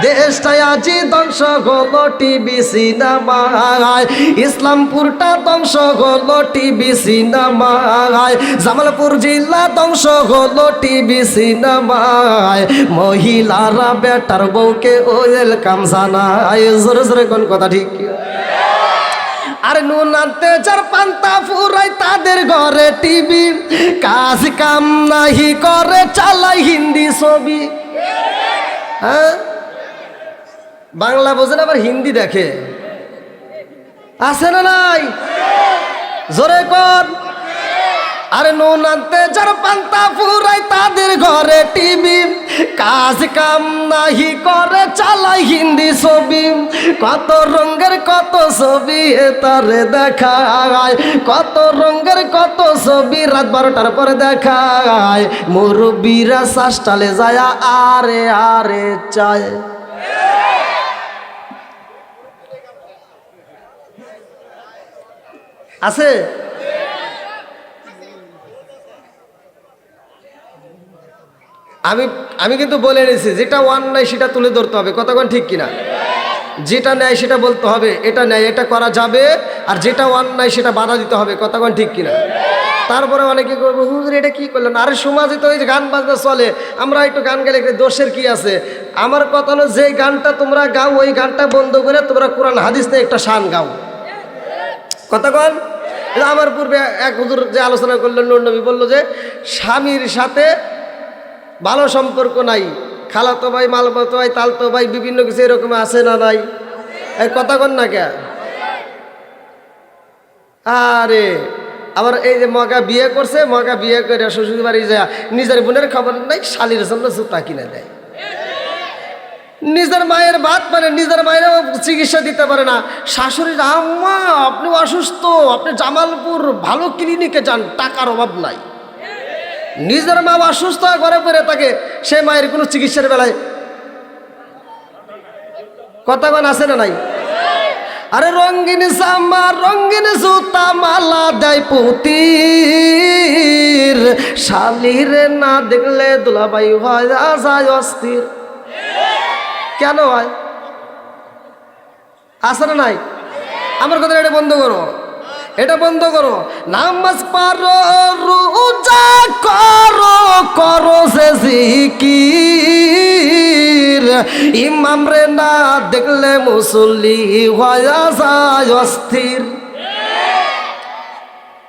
দেশটাই আজি ধ্বংস হলো টিভি সিনেমায়, ইসলামপুরটা ধ্বংস হলো টিভি সিনেমায়, জামালপুর জেলা ধ্বংস হলো টিভি সিনেমায়, মহিলারা বেটার বউকে ওয়েলকাম জানায়। জোরে জোরে কোন কথা ঠিক? আর নুন আনতে যার পান্তা ফুরাই তাদের ঘরে টিভি, কাজ কাম নাহি করে চালাই হিন্দি ছবি। হ্যাঁ, বাংলা বোঝে না আবার হিন্দি দেখে, আছে না নাই? জোরে কর। আরে নুন আনতে যার পান্তা ফুরাই তাদের ঘরে টিভি, কাজ কাম নাহি করে চালাই হিন্দি ছবি। কত রঙের কত ছবি তারে দেখায়, কত রঙের কত ছবি রাত 12টার পরে দেখায়। মুরব্বীরা শ্বাসটালে যায় আরে আরে চায়। আছে? আমি কিন্তু বলে নিয়েছি, যেটা অন্যায় সেটা তুলে ধরতে হবে। কতক্ষণ ঠিক কিনা? যেটা ন্যায় সেটা বলতে হবে, এটা ন্যায়, এটা করা যাবে। আর যেটা অন্যায় সেটা বাধা দিতে হবে। কতক্ষণ ঠিক কিনা? তারপরে অনেকে করবো, হুজুর এটা কি করলেন? আরে সমাজে তো ওই যে গান বাজনা চলে, আমরা একটু গান গেলে দোষের কি আছে? আমার কথা হলো, যে গানটা তোমরা গাও ওই গানটা বন্ধ করে তোমরা কোরআন হাদিস নিয়ে একটা শান গাও। কতক্ষণ? আমার পূর্বে এক হুজুর যে আলোচনা করলেন, নূর নবী বললো যে স্বামীর সাথে ভালো সম্পর্ক নাই, খালাতো ভাই, মালবাতো ভাই, তালতো ভাই, বিভিন্ন কিছু এরকম আছে না নাই? এই কথা কন না কে? আরে আবার এই যে মগা বিয়ে করছে, মগা বিয়ে করে শ্বশুর বাড়ি যায়, নিজের বোনের খবর নাই, শালির জন্য জুতা কিনে দেয়। নিজের মায়ের ভাত মানে নিজের মায়েরও চিকিৎসা দিতে পারে না। শাশুড়ি, আম্মা আপনি অসুস্থ, আপনি জামালপুর ভালো ক্লিনিকে যান, টাকার অভাব নাই। নিজের মা অসুস্থ ঘরে পড়ে থাকে, সে মায়ের কোনো চিকিৎসার বেলায় কথা কোন আছে না নাই? আরে রঙিন জামা রঙিন জুতা মালা দেয় পুতির, শালিরে না দেখলে দুলাভাই হয় যায় অস্থির। কেন হয়? আছে না নাই? আমার কথা এটা বন্ধ করো, এটা বন্ধ করো। নামাজ পারো, রোজা করো, করো সে জিকির, ইমাম রে না দেখলে মুসল্লি হয়ে যায় অস্থির।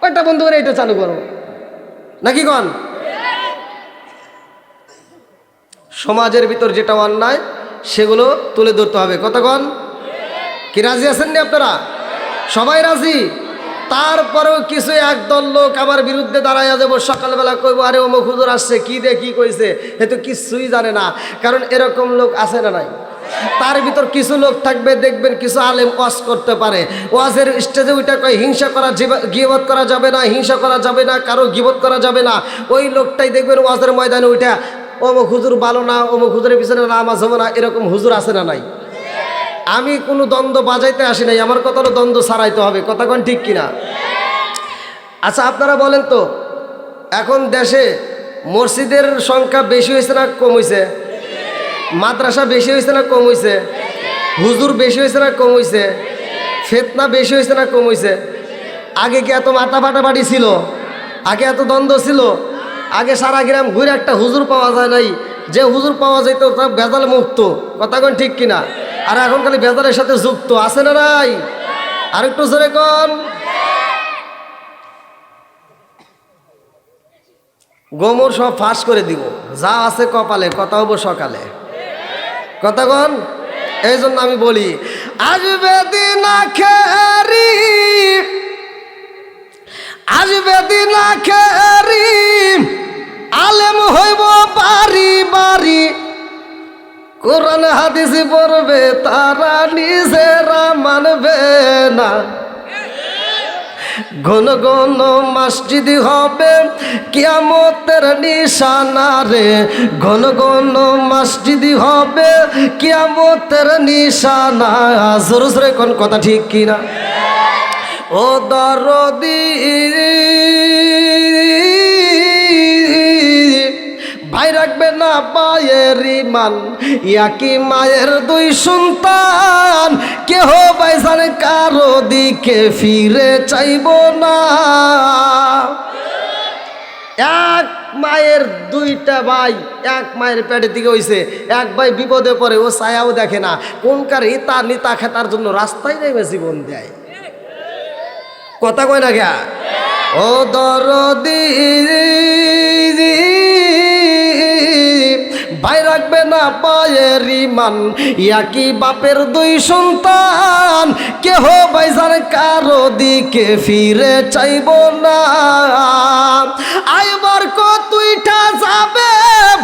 ওইটা বন্ধ করে এটা চালু করো, নাকি কন? সমাজের ভিতর যেটা অন্যায় সেগুলো তুলে ধরতে হবে। কতক্ষণ? কি রাজি আছেন নি আপনারা? সবাই রাজি? তারপরেও কিছু একদল লোক আমার বিরুদ্ধে দাঁড়ায় যাবো, সকালবেলা কইব আরে অমুক হুজুর আসছে, কি দে কি কইছে, এ তো কিছুই জানে না। কারণ এরকম লোক আছে না নাই? তার ভিতর কিছু লোক থাকবে, দেখবেন কিছু আলেম ওয়াজ করতে পারে, ওয়াজের স্টেজে ওইটা কয় হিংসা করা, গিবত করা যাবে না, হিংসা করা যাবে না, কারো গিবত করা যাবে না। ওই লোকটাই দেখবেন ওয়াজের ময়দানে ওইটা অমুক হুজুর ভালো না, অমুক হুজুরের পিছনে নামাজ হবে না। এরকম হুজুর আছে না নাই? আমি কোনো দ্বন্দ্ব বাজাইতে আসি নাই, আমার কথা হলো দ্বন্দ্ব ছাড়াইতে হবে। কথা কোন ঠিক কিনা? আচ্ছা আপনারা বলেন তো, এখন দেশে মসজিদের সংখ্যা বেশি হয়েছে না কম হয়েছে? মাদ্রাসা বেশি হয়েছে না কম হয়েছে? হুজুর বেশি হয়েছে না কম হয়েছে? ফিতনা বেশি হয়েছে না কম হয়েছে? আগে কি এত মাথা ফাটাফাটি ছিল? আগে এত দ্বন্দ্ব ছিল? আগে সারা গ্রাম ঘুরে একটা হুজুর পাওয়া যায় নাই, যে হুজুর পাওয়া যেত সব ভেজাল মুক্ত। কথা কোন ঠিক কিনা? আর এখন খালি ভেজালের সাথে যুক্ত, আছে না নাই? আর একটু জোরে কোন। গোমর সব ফাঁস করে দিব, যা আছে কপালে, কথা হবো সকালে। কথা কোন। এই জন্য আমি বলি, আসবে দিন আখেরি, আসবে দিন আখেরি, আলেম হইব বাড়ি বাড়ি, কোরআন হাদিস পড়বে তারা নিজেরা মানবে না। ঘন ঘন মসজিদ হবে কিয়ামতের নিশানা রে, ঘন ঘন মসজিদ হবে কিয়ামতের নিশানা। জোরে জোরে কোন কথা ঠিক কিনা? ও দরদি ভাই রাখবে না না পায়ের ইমান, একই মায়ের দুই সন্তান, কেহ বাইজান কারো দিকে ফিরে চাইব না। এক মায়ের দুইটা ভাই, এক মায়ের পেটের দিকে হইছে, এক ভাই বিপদে পড়ে, ও ছায়াও দেখে না, কোনকার হিতা নিতা খেতার জন্য রাস্তায় নেমে জীবন দেয়। কথা কয় না গা? ও দরদি ভাই রাখবে না পায়ের ইমান, একই বাপের দুই সন্তান, কেহ বাইজান কারো দিকে ফিরে চাইব না। আইবার কতইটা যাবে,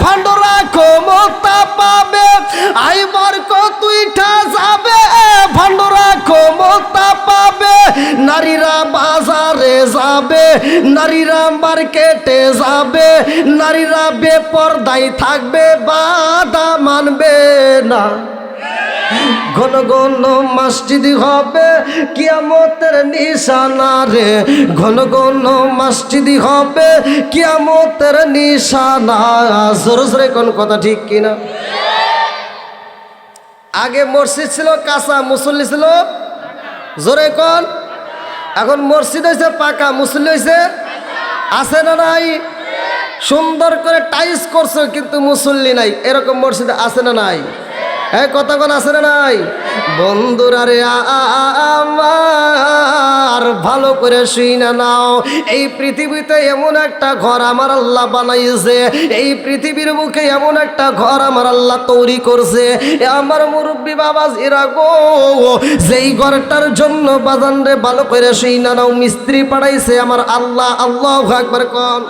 ভান্ডরা ক্ষমতা পাবে, আইবার কতইটা যাবে, ভান্ডরা ক্ষমতা পাবে। নারীরা বাজারে যাবে, নারীরা মার্কেটে যাবে, নারীরা বেপরদায় থাকবে, বাধা মানবে না। ঘন ঘন মসজিদ হবে কিয়ামতের নিশানা রে, ঘন ঘন মসজিদ হবে কিয়ামতের নিশানা। জোরে জোরে কোন কথা ঠিক কিনা? আগে মসজিদ ছিল কাঁচা, মুসল্লি ছিল জোরে কোন। এখন মসজিদ হয়েছে পাকা, মুসল্লি হয়েছে আছে না নাই? সুন্দর করে টাইস করছে কিন্তু মুসল্লি নাই, এরকম মসজিদ আছে না নাই? হ্যাঁ কথা কোন আছে না নাই? বন্ধুরা রে আমার ভালো করে শুইনা নাও, এই পৃথিবীতে এমন একটা ঘর আমার আল্লাহ বানাইছে, এই পৃথিবীর মুখে এমন একটা ঘর আমার আল্লাহ তৈরি করছে। আমার মুরব্বী বাবা জিরা গো, যেই ঘরটার জন্য বাজান রে ভালো করে শুইনা নাও, মিস্ত্রি পাঠাইছে আমার আল্লাহ। আল্লাহু আকবার কোন।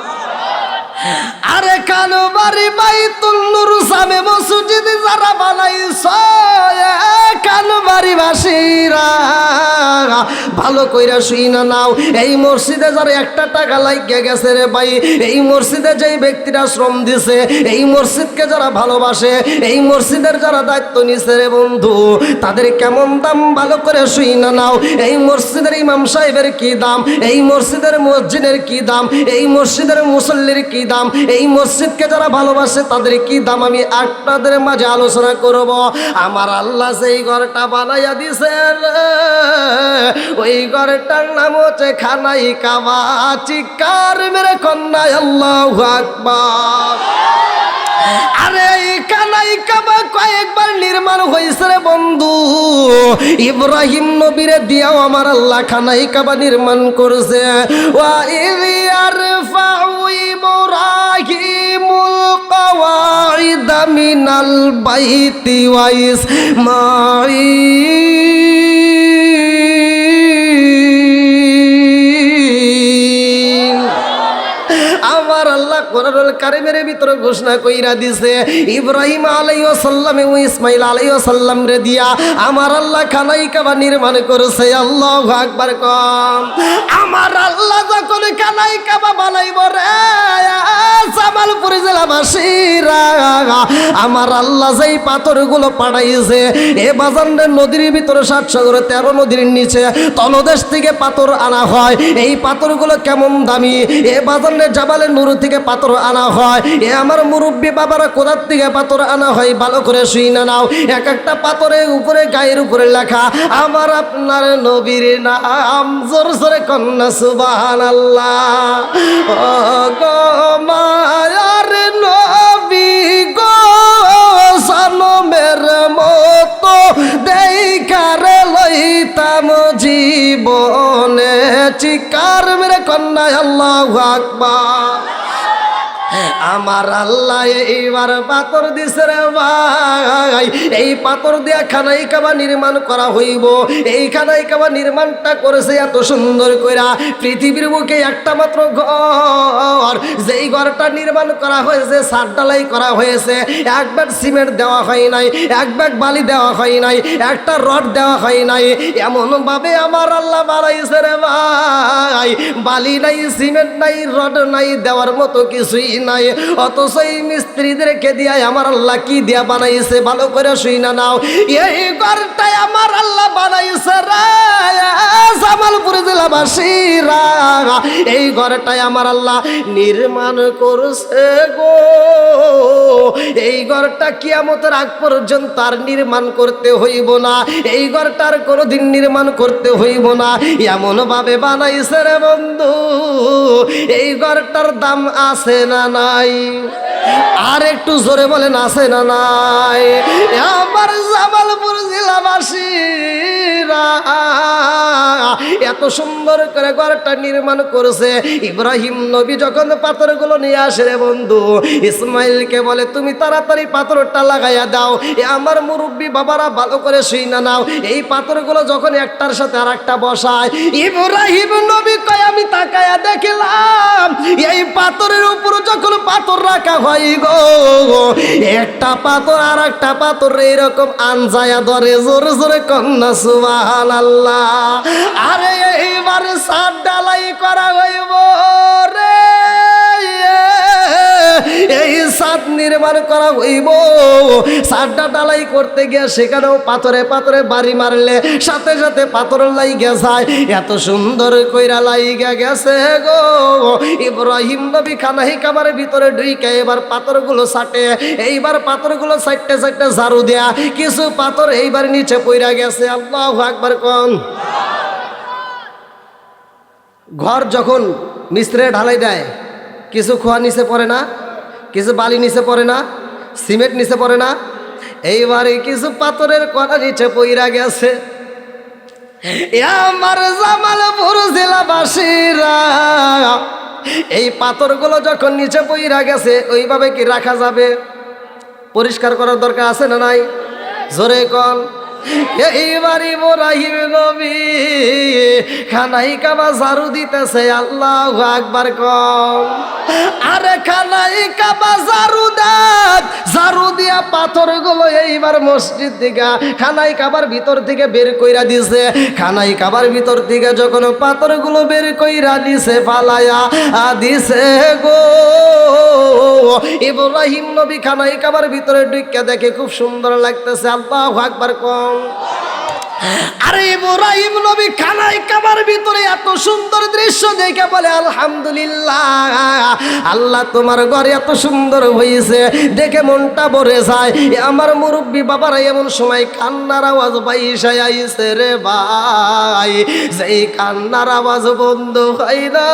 আরে কানবাড়ি বাইতুল নূর জামে মসজিদ যারা বানাইছো, কানবাড়ি বাসীরা ভালো কইরা শুইনা নাও, এই মসজিদে যারা একটা টাকা লাগিয়ে গেছে রে ভাই, এই মসজিদে যেই ব্যক্তিরা শ্রম দিছে, এই মসজিদকে যারা ভালোবাসে, এই মসজিদের যারা দায়িত্ব নিছে রে বন্ধু, তাদের কেমন দাম ভালো করে শুইনা নাও। এই মসজিদের ইমাম সাহেবের কি দাম, এই মসজিদের মসজিদের কি দাম, এই মসজিদের মুসল্লির কি দাম, এই মসজিদকে যারা ভালোবাসে তাদের কি দাম, আমি আপনাদের মাঝে আলোচনা করব। আমার আল্লাহ সেই ঘরটা বানাইয়া দিছে, ওই ঘরটার নাম হচ্ছে খানাই কাবা। চিৎকার মেরে কন্যা আল্লাহু আকবার। আরে এই খানাই কাবা কয়েকবার নির্মাণ হয়েছে রে বন্ধু, ইব্রাহিম নবীরে দিয়াও আমার আল্লাহ খানাই কাবা নির্মাণ করছে। ওয়া ইয়ারফাউ ইব্রাহিমুল কওয়াইদা মিনাল বাইতি ওয়া ইসমাঈল। আমার আল্লাহ কোরআনুল কারীমের ভিতরে ঘোষণা কইরা দিছে, ইব্রাহিম আলাইহিস সালাম ও ইসমাঈল আলাইহিস সালাম রে দিয়া আমার আল্লাহ খানাই কাবা নির্মাণ করেছে। আল্লাহু আকবার কোন। আমার আল্লাহ যখন খানাই কাবা বানাইব রে জামালপুর জেলাবাসীরা, আমার আল্লাহ যেই পাথরগুলো পাঠাইছে, এ বাজানরে নদীর ভিতরে 7 সাগরে 13 নদীর নিচে তলদেশ থেকে পাথর আনা হয়। এই পাথরগুলো কেমন দামি, এ বাজানরে জাবালে নুর থেকে পাথর আনা হয়। এ আমার মুরব্বী বাবারা কোথার থেকে পাথর আনা হয় ভালো করে শুইনা নাও। এক একটা পাথরের উপরে গায়ের উপরে লেখা আমার আপনার নবীর নাম। জোর জোরে কন্যা সুবহানাল্লাহ। ও গো মায়ার নবী গো, সানমের মতো দেখার লইতাম জীবনে। চিৎকার মেরে কন্যা আল্লাহু আকবার। আমার আল্লাহ এইবার পাথর দিছে রে ভাই, এই পাথর দিয়া খানাই কাবা নির্মাণ করা হইব। এই খানাই কাবা নির্মাণটা করেছে এত সুন্দর কইরা, পৃথিবীর বুকে একটা মাত্র ঘর, যেই ঘরটা নির্মাণ করা হয়েছে ছাদ ঢালাই করা হয়েছে, এক ব্যাগ সিমেন্ট দেওয়া হয় নাই, এক ব্যাগ বালি দেওয়া হয় নাই, একটা রড দেওয়া হয় নাই। এমন ভাবে আমার আল্লাহ বানাইছে রে ভাই, বালি নাই, সিমেন্ট নাই, রড নাই, দেওয়ার মতো কিছুই নাই। অথচ এই মিস্ত্রিদেরকে দিয়া আমার আল্লাহ কি দিয়া বানাইছে দিছে, ভালো করে শুই না নাও। এই ঘরটাই আমার আল্লাহ বানাইছে রে জামালপুর জেলাবাসীরা, এই ঘরটাই আমার আল্লাহ নির্মাণ করছে গো। এই ঘরটা কিয়ামতের আগ পর্যন্ত আর নির্মাণ করতে হইব না, এই ঘরটার কোনোদিন নির্মাণ করতে হইব না, এমন ভাবে বানাইছে রে বন্ধু। এই ঘরটার দাম আছে না নাই? আর একটু জোরে বলেন আছে না নাই? আমার জামালপুর জেলাবাসীরা এত সুন্দর করে ঘরটা নির্মাণ করেছে। ইব্রাহিম নবী যখন পাথরগুলো নিয়ে আসে রে বন্ধু, ইসমাইলকে বলে তুমি তাড়াতাড়ি পাথরটা লাগাইয়া দাও। আমার মুরব্বী বাবারা ভালো করে শুই না নাও, এই পাথরগুলো যখন একটার সাথে আর একটা বসায়, ইব্রাহিম নবী কয় আমি তাকায়া দেখলাম এই পাথরের উপর যখন পাথর রাখা হয় গো, একটা পাথর আর একটা পাথর এইরকম আনজায়া ধরে। জোরে জোরে কন্যা সুবহানাল্লাহ। আরে এইবারে ছাদ ঢালাই করা হইব রে, এই ছাদ নির্মাণ করা হইব। ছাদটা ঢালাই করতে গিয়ে সেখানেও পাথরে পাথরে বাড়ি মারলে সাথে সাথে পাথর লাইগা যায়। এত সুন্দর কইরা লাইগা গেছে গো। ইব্রাহিম নবী খানাহি কামারের ভিতরে ঢুইকে এবার পাথরগুলো ছাটে, এইবার পাথরগুলো ছাইটে ছাইটে ঝাড়ু দেয়া, কিছু পাথর এইবার নিচে পইরা গেছে। আল্লাহু আকবার কোন। ঘর যখন মিস্ত্রি ঢালাই দেয়, কিছু খোয়া নিচে পড়ে না, কিছু বালি নিচে পড়ে না, সিমেন্ট নিচে পড়ে না, এইবারে কিছু পাথরের কণা নিচে পইরা গেছে। আমার জামালপুর জেলাবাসীরা এই পাথরগুলো যখন নিচে পইরা গেছে, ওইভাবে কি রাখা যাবে? পরিষ্কার করার দরকার আছে না নাই? জোরে কন। এইবার ইব্রাহিম নবী খানাই কাবা ঝাড়ু দিতেছে। আল্লাহু আকবার কম। আরে খানাই কাবা ঝাড়ু দেন, ঝাড়ু দিয়া পাথরগুলো এইবার মসজিদ থেকে খানাই কাবার ভিতর থেকে বের কইরা দিছে। খানাই কাবার ভিতর থেকে যখন পাথরগুলো বের কইরা দিছে, ফালায়া দিছে গো। ইব্রাহিম নবী খানাই কাবার ভিতরে ঢুকে দেখে খুব সুন্দর লাগতেছে। আল্লাহু আকবার কম। আরে ইব্রাহিম নবী খানাই কাবার ভিতরে এত সুন্দর দৃশ্য দেখে বলে আলহামদুলিল্লাহ, আল্লাহ তোমার ঘরে এত সুন্দর হয়েছে, দেখে মনটা ভরে যায়। আমার মুরব্বী বাবারা এমন সময় কান্নার আওয়াজ বাইসা আইছে রে ভাই, যেই কান্নার আওয়াজ বন্ধ হয় না।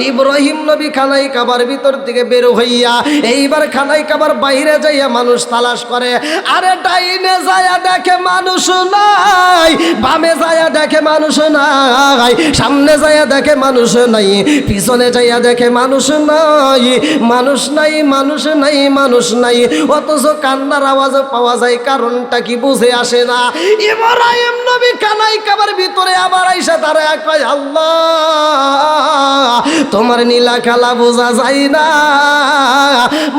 ইব্রাহিম নবী খানাই কাবার ভিতর থেকে বের হইয়া এইবার খানাই কাবার বাইরে যাইয়া মানুষ তালাশ করে। আরে ডাইনে যাইয়া দেখে মানুষ নাই, বামে যাইয়া দেখে মানুষ নাই, সামনে যাইয়া দেখে মানুষ নাই, পিছনে যাইয়া দেখে মানুষ নাই, মানুষ নাই, মানুষ নাই, মানুষ নাই। অথচ কান্নার আওয়াজ পাওয়া যায়, কারণটা কি বুঝে আসে না। ইব্রাহিম নবী খানাই কাবার ভিতরে আবার আইসা তারা কয় আল্লাহ তোমার নীলা খেলা বোঝা যায় না,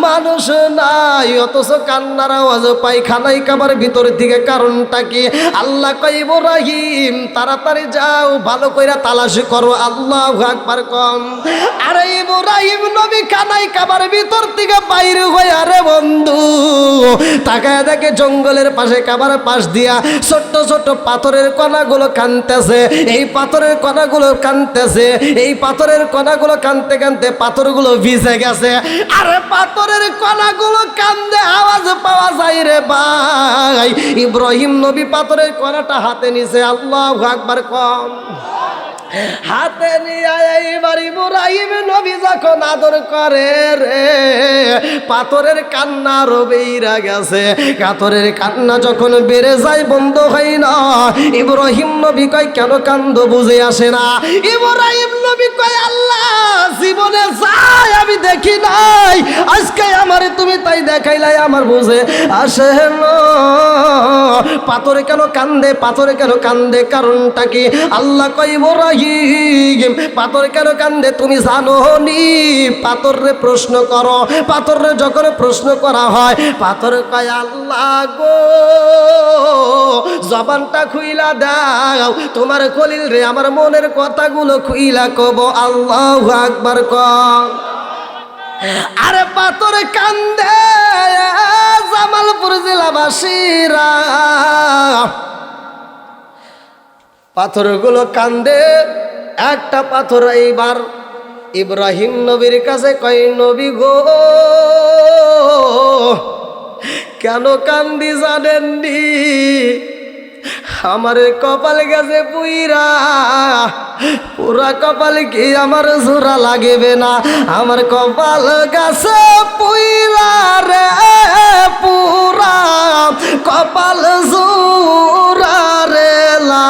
মানুষ নাই, অথচ কান্নার আওয়াজ পাই খানাই কাবার ভিতর থেকে। কারণটা কি? আল্লাহ কয় ইব্রাহিম তাড়াতাড়ি যাও, ভালো কইরা তালাশ করো। আল্লাহু আকবার কম। আরে ইব্রাহিম নবী খানাই কাবার ভিতর থেকে বাইরে হয়ে আরে বন্ধু তাকায় দেখে জঙ্গলের পাশে কাবার পাশ দিয়া ছোট্ট ছোট্ট পাথরের কণাগুলো কানতেছে। এই পাথরের কণাগুলো কানতেছে, এই পাথরের কণাগুলো কানতে কানতে পাথরগুলো ভিজে গেছে। আরে পাথরের কণাগুলো কান্দে আওয়াজ পাওয়া যায় রে ভাই। ইব্রাহিম নবী পাথরের কণাটা হাতে নিছে। আল্লাহু আকবার কম। হাতে নিয়ে এইবার ইব্রাহিম নবী যখন আদর করে রে, পাথরের কান্না আরো বেইরা গেছে। পাথরের কান্না যখন বেড়ে যায় বন্ধ হয় না। ইব্রাহিম নবী কয় কেন কান্দো বুঝে আসে না। ইব্রাহিম নবী কয় আল্লাহ জীবনে যাই আমি দেখি নাই, আজকে আমারে তুমি তাই দেখাইলাই, আমার বুঝে আসে না। পাথরে কেন কান্দে, পাথরে কেন কান্দে, কারণটা কি? আল্লাহ কয় ইব্রাহিম পাথর কেন কান্দে তুমি জানো নি? পাথরে প্রশ্ন করো। পাথরে যখন প্রশ্ন করা হয়, পাথর কয় আল্লাহ গো জবানটা খুইলা দাও, তোমার খলিল রে আমার মনের কথাগুলো খুইলা কব। আল্লাহু আকবার কও। আরে পাথর কান্দে জামালপুর জেলাবাসীরা, পাথরগুলো কান্দে। একটা পাথর এইবার ইব্রাহিম নবীর কাছে কয়, নবী গো কেন কান্দি জানেননি? আমার কপাল গেছে পুইরা, পুরা কপাল কি আমার জোড়া লাগবে না? আমার কপাল গেছে পুইরা রে, পুরা কপাল জোড়া রে লা,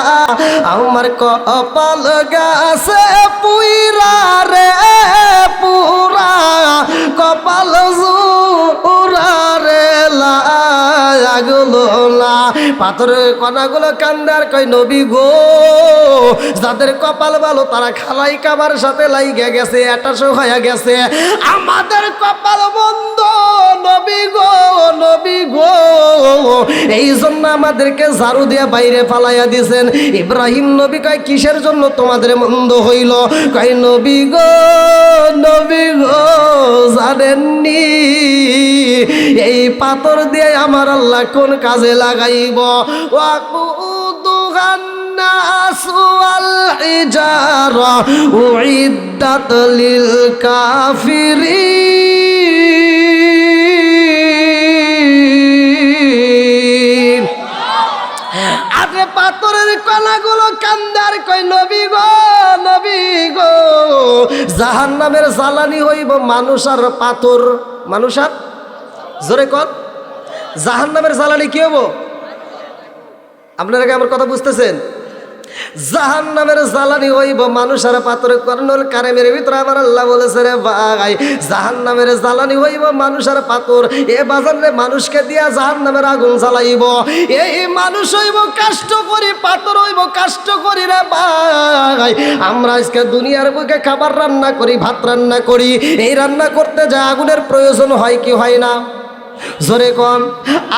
আমার কপাল গেছে পুইরা রে, পুরা কপাল জোড়া রে লা। পাথরের কণাগুলো কান্দার কই, নবী গো যাদের কপাল ভালো তারা খালাই কাবার সাথে লাইগা গেছে, অ্যাটাচ হয়ে গেছে। আমাদের কপাল বন্ধ নবী গো, নবী গো এই জন্য আমাদেরকে ঝাড়ু দিয়ে বাইরে ফালাইয়া দিয়েছেন। ইব্রাহিম নবী কয়, কিসের জন্য তোমাদের মন্দ হইল? কয়, নবী গো, নবী গো জানেননি এই পাথর দিয়ে আমার আল্লাহ কোন কাজে লাগাইব? ওয়াকুদুহান নাসু ওয়াল হিজারা উইদ্দাত লিল কাফিরিন। আরে পাথরের কণাগুলো কান্দার কই, নবী গো, নবী গো জাহান্নামের জ্বালানি হইব মানুষ আর পাথর। মানুষ আর, জোরে কর, জাহান্নামের জ্বালানি কি হবো? আপনারা কি আমার কথা বুঝতেছেন? জাহান্নামের জ্বালানি হইব মানুষ আর পাথর। কর্ণল কারেমের ভিতরে আমার আল্লাহ বলেছে রে ভাই, জাহান্নামের জ্বালানি হইব মানুষ আর পাথর। এ বাজারে মানুষকে দিয়া জাহান্নামের আগুন জ্বালাইব। এই মানুষ হইব কষ্ট করি, পাথর হইব কষ্ট করি রে ভাই। আমরা আজকে দুনিয়ার বুকে খাবার রান্না করি, ভাত রান্না করি, এই রান্না করতে যা আগুনের প্রয়োজন হয় কি হয় না? জোরে কম।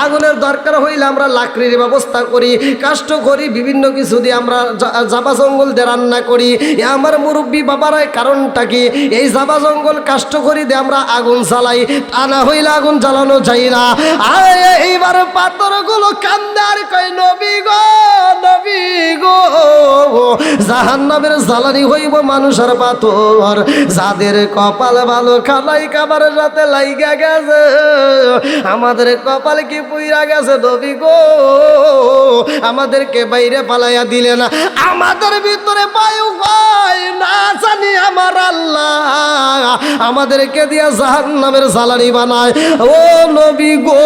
আগুনের দরকার হইলে আমরা লাকড়ির ব্যবস্থা করি, কাষ্ট করি, বিভিন্ন কিছু দিয়ে আমরা জাবা জঙ্গল দিয়ে রান্না করি। আমার মুরব্বী বাবারাই কারণটা কি? এই জাবা জঙ্গল কাষ্ট করি দিয়ে আমরা আগুন জ্বালাই, তা না হইলে আগুন জ্বালানো যায় না। আর এইবার পাথরগুলো কান্দার কই, নবী গো, নবী গো জাহান্নামের জ্বালানি হইব মানুষ আর পাথর। যাদের কপাল ভালো খালাই কাবার সাথে লাইগা গেছে, আমাদের কপাল কি পুইরা গেছে নবী গো? আমাদেরকে বাইরে পালাইয়া দিলে না, আমাদের ভিতরে বায়ু হয় না জানি আমার আল্লাহ আমাদেরকে দিয়া জাহান্নামের জ্বালানি বানায়। ও নবী গো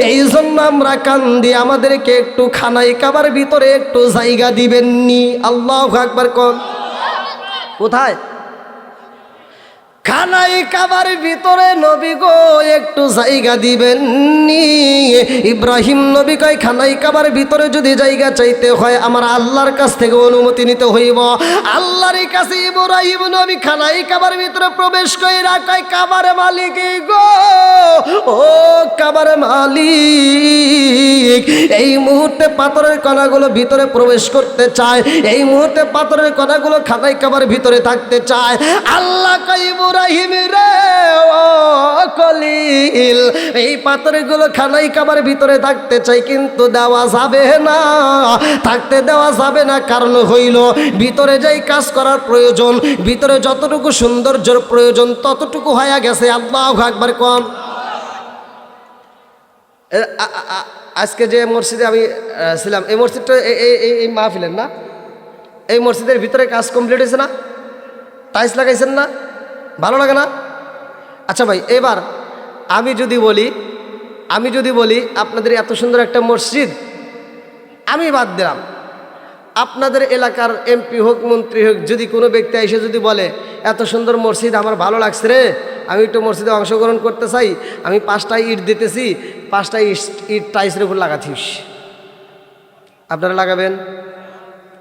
এই জন্য আমরা কান্দি, আমাদেরকে একটু খানাই কাবার ভিতরে একটু জায়গা দিবেননি? আল্লাহু আকবার কোন। কোথায়? খানাই কাবার ভিতরে নবী গো একটু জায়গা দিবেননি? ইব্রাহিম নবী কয়, খানাই কাবার ভিতরে যদি জায়গা চাইতে হয় আমার আল্লাহর কাছ থেকে অনুমতি নিতে হইব। আল্লাহর কাছে ইব্রাহিম নবী খানাই কাবার ভিতরে প্রবেশ কইরা কয়, কাবার মালিক গো, ও কাবার মালিক এই মুহূর্তে পাথরের কণাগুলো ভিতরে প্রবেশ করতে চায়, এই মুহূর্তে পাথরের কণাগুলো খানাই কাবার ভিতরে থাকতে চায়। আল্লাহ কয়, ইব্রাহিম রে ও খলিল এই পাথরগুলো খানাই কাবার ভিতরে থাকতে চাই, কিন্তু দেওয়া যাবে না, থাকতে দেওয়া যাবে না। কারণ হইল ভিতরে যাই কাজ করার প্রয়োজন, ভিতরে যতটুকু সৌন্দর্যের প্রয়োজন ততটুকু হয়ে গেছে। আল্লাহু আকবার কোন। আজকে যে মসজিদে আমি ছিলাম, এই মসজিদটা এই মাহফিলের না, এই মসজিদের ভিতরে কাজ কমপ্লিট হয়েছে না? টাইলস লাগাইছেন না? ভালো লাগে না? আচ্ছা ভাই, এবার আমি যদি বলি আপনাদের এত সুন্দর একটা মসজিদ, আমি বাদ দিলাম, আপনাদের এলাকার এমপি হোক মন্ত্রী হোক যদি কোনো ব্যক্তি এসে যদি বলে এত সুন্দর মসজিদ আমার ভালো লাগছে রে, আমি একটু মসজিদে অংশগ্রহণ করতে চাই, আমি 5টা ইট দিতেছি, 5টা ইট টাইলসের উপর লাগাতিস, আপনারা লাগাবেন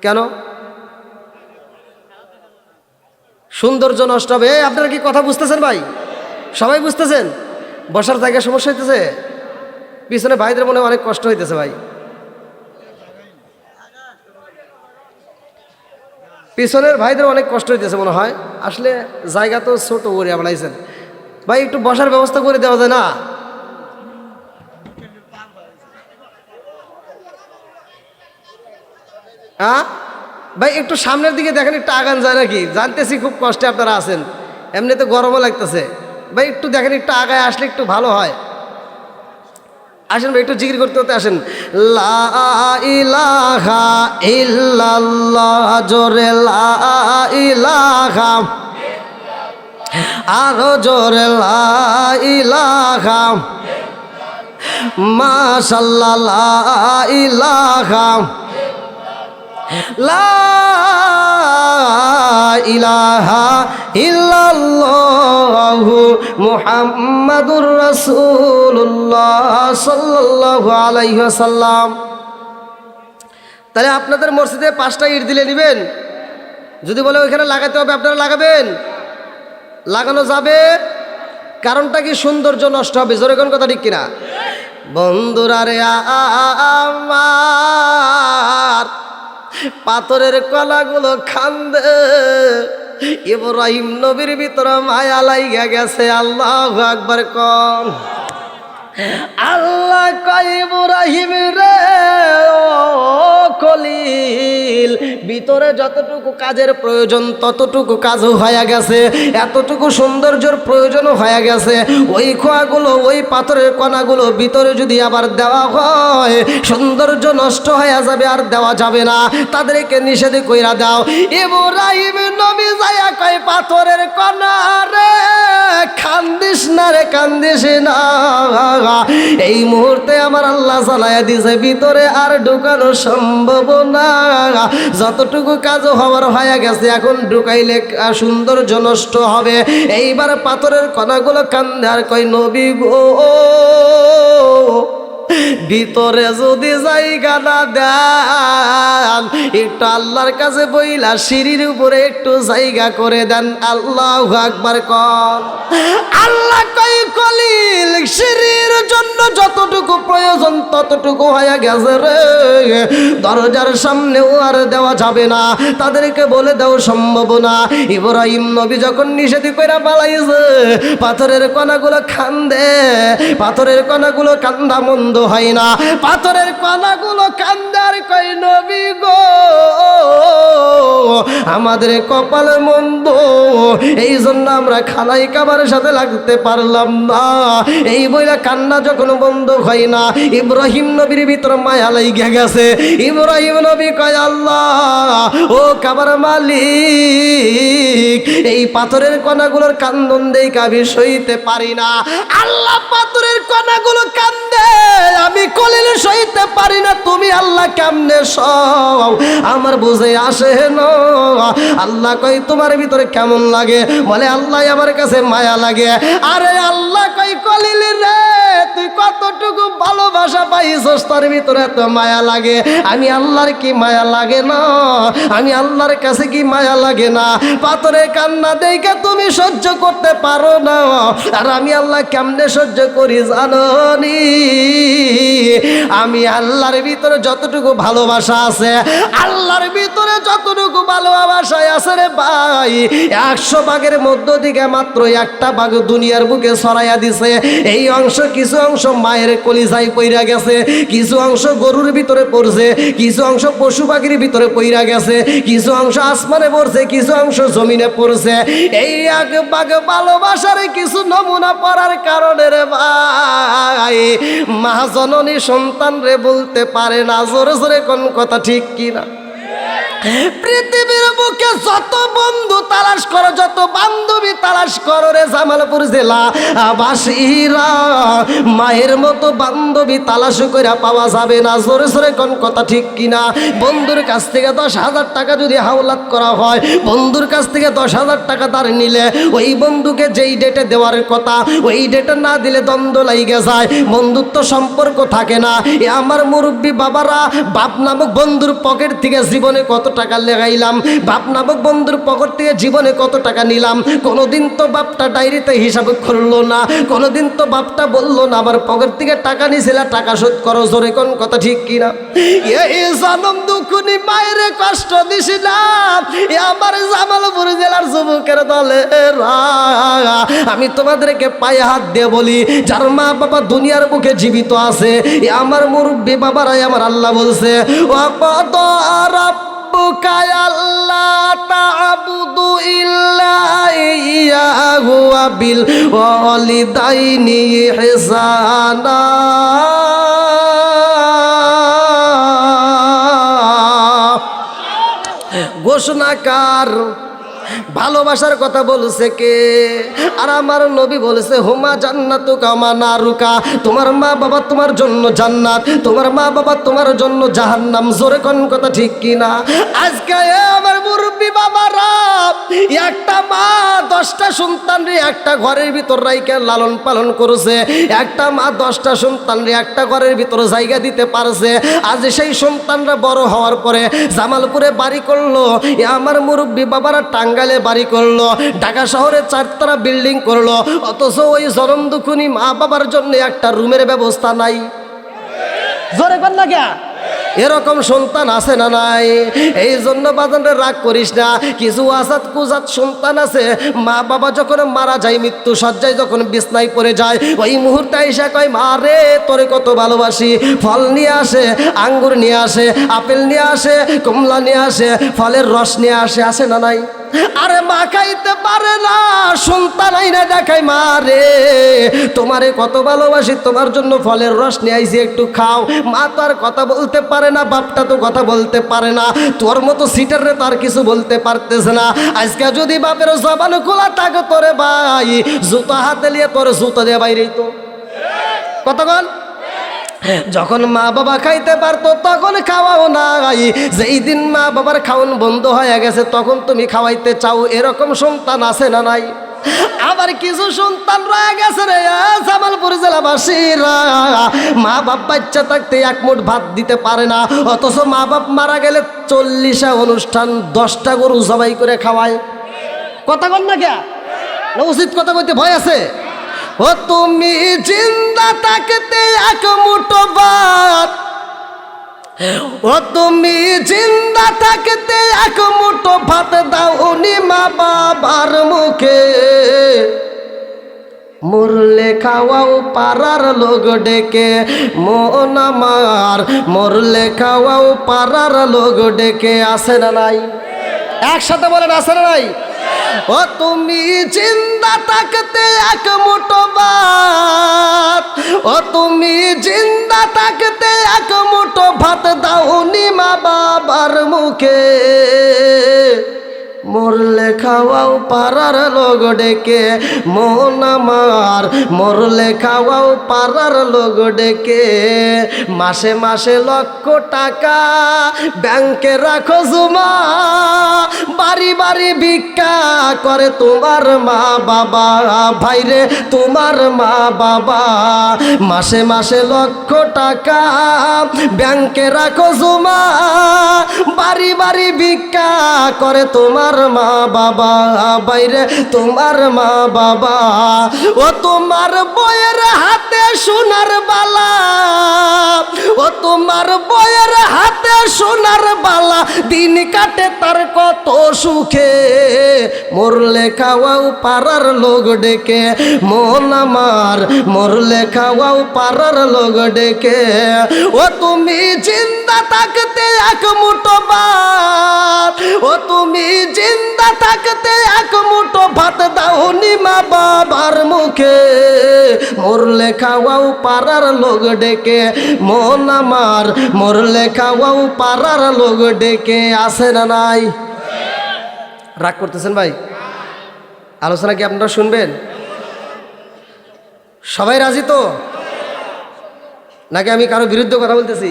কেন? সৌন্দর্য নষ্ট হবে। আপনারা কি কথা বুঝতেছেন ভাই? সবাই বুঝতেছেন? বসার জায়গায় সমস্যা হইতেছে, পিছনে ভাইদের মনে অনেক কষ্ট হইতেছে ভাই, পিছনের ভাইদের অনেক কষ্ট হইতেছে মনে হয়। আসলে জায়গা তো ছোট করে বানাইছেন, ভাই একটু বসার ব্যবস্থা করে দেওয়া যায় না? হ্যাঁ ভাই একটু সামনের দিকে দেখেন, একটু আগান যায় নাকি? জানতেছি খুব কষ্টে আপনারা আছেন, এমনি তো গরমও লাগতেছে। ভাই একটু দেখেন, একটু আগায় আসলে একটু ভালো হয়। আসেন ভাই একটু জিকির করতে করতে আসেন। লা ইলাহা ইল্লাল্লাহ, জোরে লা ইলাহা, আরো জোরে লা ইলাহা, মাশাআল্লাহ লা ইলাহা, লা ইলাহা ইল্লাল্লাহু মুহাম্মাদুর রাসূলুল্লাহ সাল্লাল্লাহু আলাইহি ওয়াসাল্লাম। তাহলে আপনাদের মসজিদে 5টা ইট দিলে নেবেন? যদি বলে ওইখানে লাগাতে হবে, আপনারা লাগাবেন? লাগানো যাবে। কারণটা কি? সৌন্দর্য নষ্ট হবে। জোরে কোন কথা ঠিক কিনা? বন্ধুরা রে আমার, পাথরের কলাগুলো খান্দে, ইব্রাহিম নবীর ভিতরে মায়া লাইগা গেছে। আল্লাহু আকবার কোন। আল্লাহ কয় ইব্রাহিম রে ও খলিল, ভিতরে যতটুকু কাজের প্রয়োজন ততটুকু কাজও হয়ে গেছে, এতটুকু সৌন্দর্যের প্রয়োজনও হয়ে গেছে। ওই খোয়াগুলো, ওই পাথরের কণাগুলো ভিতরে যদি আবার দেওয়া হয় সৌন্দর্য নষ্ট হয়ে যাবে, আর দেওয়া যাবে না। তাদেরকে নিষেধ কইরা দাও। ইব্রাহিম নবী যায়া কয় পাথরের কণা রে কান্দিস না রে, কান্দিস না। এই মুহূর্তে আমার আল্লাহ জ্বালায়া দিছে, ভিতরে আর ঢুকানো সম্ভব না। যতটুকু কাজ হওয়ার হয়ে গেছে, এখন ঢুকাইলে সৌন্দর্য নষ্ট হবে। এইবার পাথরের কণাগুলো কান্দে আর কয় নবী গো, ভিতরে যদি জায়গা না দেন, একটু আল্লাহর কাছে বইলা সিঁড়ির উপরে একটু জায়গা করে দেন। আল্লাহু আকবার কোন। আল্লাহ কই খলিল, সিঁড়ির জন্য যতটুকু প্রয়োজন ততটুকু হয়ে গেছে রে, দরজার সামনেও আর দেওয়া যাবে না। তাদেরকে বলে দাও সম্ভব না। ইব্রাহিম নবী যখন নিষেধ কইরা পালাইছে, পাথরের কণাগুলো কান্দে, পাথরের কণাগুলো কান্দা মন্দ হয় না। পাথরের কণাগুলো কান্দার কই নবী গো, আমাদের কপাল মন্দ, এই জন্য আমরা খানাই কাবার সাথে লাগতে পারলাম না। এই বইলা কান্না যখন বন্ধ হয় না, ইব্রাহিম নবীর ভিতর মায়া লাইগা গেছে। ইব্রাহিম নবী কয় আল্লাহ ও কাবার মালিক, এই পাথরের কণাগুলোর কান্দন দেখে আমি সইতে পারি না। আল্লাহ পাথরের কণাগুলো কান্দে, আমি খলিল সইতে পারি না। তুমি আল্লাহ কেমনে সও আমার বুঝে আসে না। আল্লাহ কই তোমার ভিতরে কেমন লাগে? বলে আল্লাহ আমার কাছে মায়া লাগে। আরে আল্লাহ কই খলিল রে, তুই কতটুকু ভালোবাসা পাইছস, তোর ভিতরে এত মায়া লাগে। আমি আল্লাহর কি মায়া লাগে না? আমি আল্লাহর কাছে কি মায়া লাগে না? পাথরে কান্না দেখে তুমি সহ্য করতে পারো না, আর আমি আল্লাহ কেমনে সহ্য করি জানো নি? আমি আল্লাহর ভিতরে যতটুকু ভালোবাসা আছে, আল্লাহর ভিতরে যতটুকু ভালোবাসা আছে রে ভাই, 100 ভাগের মধ্য থেকে মাত্র 1টা ভাগ দুনিয়ার বুকে ছড়াইয়া দিছে। এই অংশ, কিছু অংশ মায়ের কলিজায় পইরা গেছে, কিছু অংশ গরুর ভিতরে পড়ছে, কিছু অংশ পশু পাখির ভিতরে পইরা গেছে, কিছু অংশ আসমানে পড়ছে, কিছু অংশ জমিনে পড়ছে। এই এক ভাগ ভালোবাসার কিছু নমুনা পড়ার কারণে রে ভাই, মা জননী সন্তান রে বলতে পারে না। জোরে জোরে কোন কথা ঠিক কিনা? পৃথিবীর বুকে যত বন্ধু তালাশ করো, যত বান্ধবী তালাশ করো রে জামালপুর জেলা বাসীরা, মায়ের মতো বান্ধবী তালাশ করে পাওয়া যাবে না। জোরে জোরে কোন কথা ঠিক কিনা? বন্ধুর কাছ থেকে 10,000 টাকা যদি হাওলাত করা হয়, বন্ধুর কাছ থেকে 10,000 টাকা তার নিলে, ওই বন্ধুকে যেই ডেটে দেওয়ার কথা ওই ডেটে না দিলে দ্বন্দ্ব লাইগে যায়, বন্ধুত্ব সম্পর্ক থাকে না। এ আমার মুরব্বী বাবারা, বাপ নামক বন্ধুর পকেট থেকে জীবনে কত টাকা লেগাইলাম, বাপ নামক বন্ধুর পকেট থেকে জীবনে কত টাকা নিলাম, কোনোদিন তো বাপটা ডায়েরিতে হিসাব করলো না, কোনোদিন তো বাপটা বললো না আমার পকেট থেকে টাকা নিয়েছিলা, টাকা শোধ করো। জোরে কোন কথা ঠিক কিনা? এই জনম দুঃখনি মায়ের কষ্ট দিছিলাম, আমার জামালপুর জেলার যুবকের দলে আমি তোমাদেরকে পায়ে হাত দিয়ে বলি, যার মা বাবা দুনিয়ার বুকে জীবিত আছে, আমার মুরব্বী বাবারাই আমার আল্লাহ বলছে ওয়াকাদা রাব্বুকা আল্লা তা'বুদু ইল্লা ইয়্যাহু ওয়া বিল ওয়ালিদাইনি ইহসানা। ঘোষণাকার ভালোবাসার কথা বলছে কে? আর আমার নবী বলেছে হুমা জান্নাতু কামা নারুকা, তোমার মা বাবা তোমার জন্য জান্নাত, তোমার মা বাবা তোমার জন্য জাহান্নাম। জোরে কোন কথা ঠিক কিনা? আজকে আমার মুরব্বী বাবারা, একটা মা 10টা সন্তানরে একটা ঘরের ভিতর রাইখে লালন পালন করেছে, একটা মা 10টা সন্তানরে একটা ঘরের ভিতর জায়গা দিতে পারছে। আজ সেই সন্তানরা বড় হওয়ার পরে জামালপুরে বাড়ি করলো, আমার মুরব্বী বাবারা টাঙ্গাইলে বাড়ি করলো, ঢাকা শহরে 4তলা বিল্ডিং করলো, অথচ ওই জনম দুঃখনী মা বাবার জন্য একটা রুমের ব্যবস্থা নাই। জোরে কর না কে? এরকম সন্তান আছে না নাই? এই জন্য বাজানরে রাগ করিস না, কিছু আসাদ কুজাত সন্তান আছে, মা বাবা যখন মারা যায়, মৃত্যু সজ্জায় যখন বিছনায় পড়ে যায়, ওই মুহূর্তে এসে কয় মা রে তোরে কত ভালোবাসি। ফল নিয়ে আসে, আঙ্গুর নিয়ে আসে, আপেল নিয়ে আসে, কমলা নিয়ে আসে, ফলের রস নিয়ে আসে, আসে না নাই? আরে মা খাইতে পারে না, সন্তান আইনা দেখায় মা রে তোমারে কত ভালোবাসি, তোমার জন্য ফলের রস নিয়ে আইছি একটু খাও। মা তো আর কথা বলতে পারে না, বাপটা তো কথা বলতে পারে না, তোর মতো সিটার রে তার কিছু বলতে পারতেছে না। আজকে যদি বাপের জবান খোলা থাকে তোরে ভাই জুতা হাতে নিয়ে তোর জুতা দিয়ে বাইরেই তো কতক্ষণ। যখন মা বাবা খাইতে পারতো তখন খাওয়াও নাই, যেই দিন মা বাবার খাওয়ান বন্ধ হয়ে গেছে তখন তুমি খাওয়াইতে চাও। এরকম সন্তান আছে না নাই? আবার কিছু সন্তান রয়ে গেছে রে জামালপুর জেলাবাসীরা, মা বাপ বাচ্চা থাকতে এক মুঠ ভাত দিতে পারে না, অথচ মা বাপ মারা গেলে 40টা অনুষ্ঠান 10টা গরু জবাই করে খাওয়ায়। কথা বল না কে? উচিত কথা বলতে ভয় আছে? ও তুমি জিন্দা থাকতে এক মুঠো ভাত, ও তুমি জিন্দা থাকতে এক মুঠো ভাত দাওনি মা বাবার মুখে, মরলে খাওয়াও পাড়ার লোক ডেকে মন আমার, মরলে খাওয়াও পাড়ার লোক ডেকে। আসে না নাই? একসাথে বলেন আসে না নাই? ও তুমি জিন্দা থাকতে এক মুঠো ভাত, ও তুমি জিন্দা থাকতে এক মুঠো ভাত দাওনি মা বাবার মুখে, মরলে খাওয়াও পাড়ার লোক ডেকে মন আমার, মরলে খাওয়াও পাড়ার লোক ডেকে। মাসে মাসে লক্ষ টাকা ব্যাংকে রাখো জমা, বাড়ি বাড়ি ভিক্ষা করে তোমার মা বাবা, ভাইরে তোমার মা বাবা। মাসে মাসে লক্ষ টাকা ব্যাংকে রাখো জমা, বাড়ি বাড়ি ভিক্ষা করে তোমার মা বাবা, বাইরে তোমার মা বাবা। ও তোমার বইয়ের হাতে সোনার বালা, ও তোমার বইয়ের হাতে সোনার বালা, দিন কাটে তার কত সুখে, মরলে খাওয়াও পাড়ার লোক ডেকে মন আমার, মরলে খাওয়াও পাড়ার লোক ডেকে। ও তুমি জিন্দা থাকতে এক মুঠো ভাত, ও তুমি জিন্দা থাকতে এক মুঠো ভাত দাওনি মা বাবার মুখে, মরলে খাওয়াও পাড়ার লোক ডেকে মন আমার, মরলে খাওয়াও পাড়ার লোক ডেকে। আসে না নাই? রাগ করতেছেন ভাই? আলোচনা কি আপনারা শুনবেন? সবাই রাজি তো নাকি আমি কারো বিরুদ্ধে কথা বলতেছি?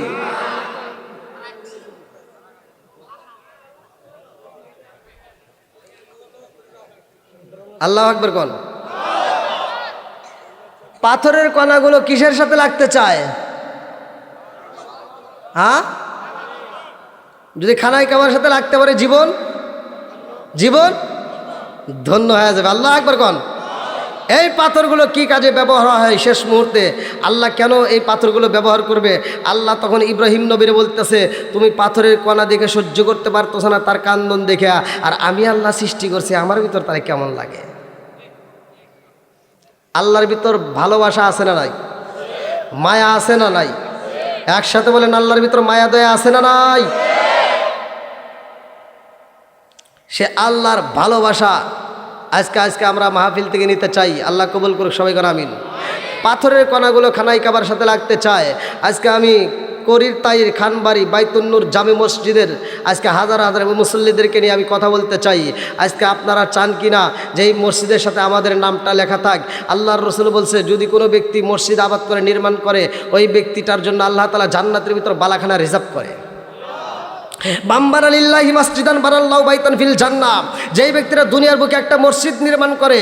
আল্লাহু আকবার কোন। পাথরের কণাগুলো কিসের সাথে লাগতে চায়? হ্যাঁ, যদি খানায় কাবার সাথে লাগতে পারে জীবন জীবন ধন্য হয়ে যাবে। আল্লাহ আকবার কন। এই পাথরগুলো কি কাজে ব্যবহার হয় শেষ মুহূর্তে? আল্লাহ কেন এই পাথরগুলো ব্যবহার করবে? আল্লাহ তখন ইব্রাহিম নবীরে বলতেছে, তুমি পাথরের কণা দেখে সহ্য করতে পারতেছ না তার কান্দন দেখে, আর আমি আল্লাহ সৃষ্টি করছি, আমার ভিতর তার কেমন লাগে? আল্লাহর ভিতর ভালোবাসা আছে না নাই? মায়া আছে না নাই? একসাথে বলেন, আল্লাহর ভিতর মায়া দয়া আছে না নাই? সে আল্লাহর ভালোবাসা আজকে আমরা মাহফিল থেকে নিতে চাই। আল্লাহ কবুল করুক, সবাই করে আমিন। পাথরের কণাগুলো খানাই কাবার সাথে লাগতে চায়। আজকে আমি করির তাইর খানবাড়ি বাইতুন্নুর জামে মসজিদের আজকে হাজার হাজার মুসল্লিদেরকে নিয়ে আমি কথা বলতে চাই। আজকে আপনারা চান কি না যে এই মসজিদের সাথে আমাদের নামটা লেখা থাক? আল্লাহর রসুল বলছে, যদি কোনো ব্যক্তি মসজিদ আবাদ করে নির্মাণ করে, ওই ব্যক্তিটার জন্য আল্লাহ তাআলা জান্নাতের ভিতর বালাখানা রিজার্ভ করে। বাম্বারা লিল্লাহি মাসজিদান বানাল্লাহু বাইতান ফিল জান্নাহ। যেই ব্যক্তিরা দুনিয়ার বুকে একটা মসজিদ নির্মাণ করে,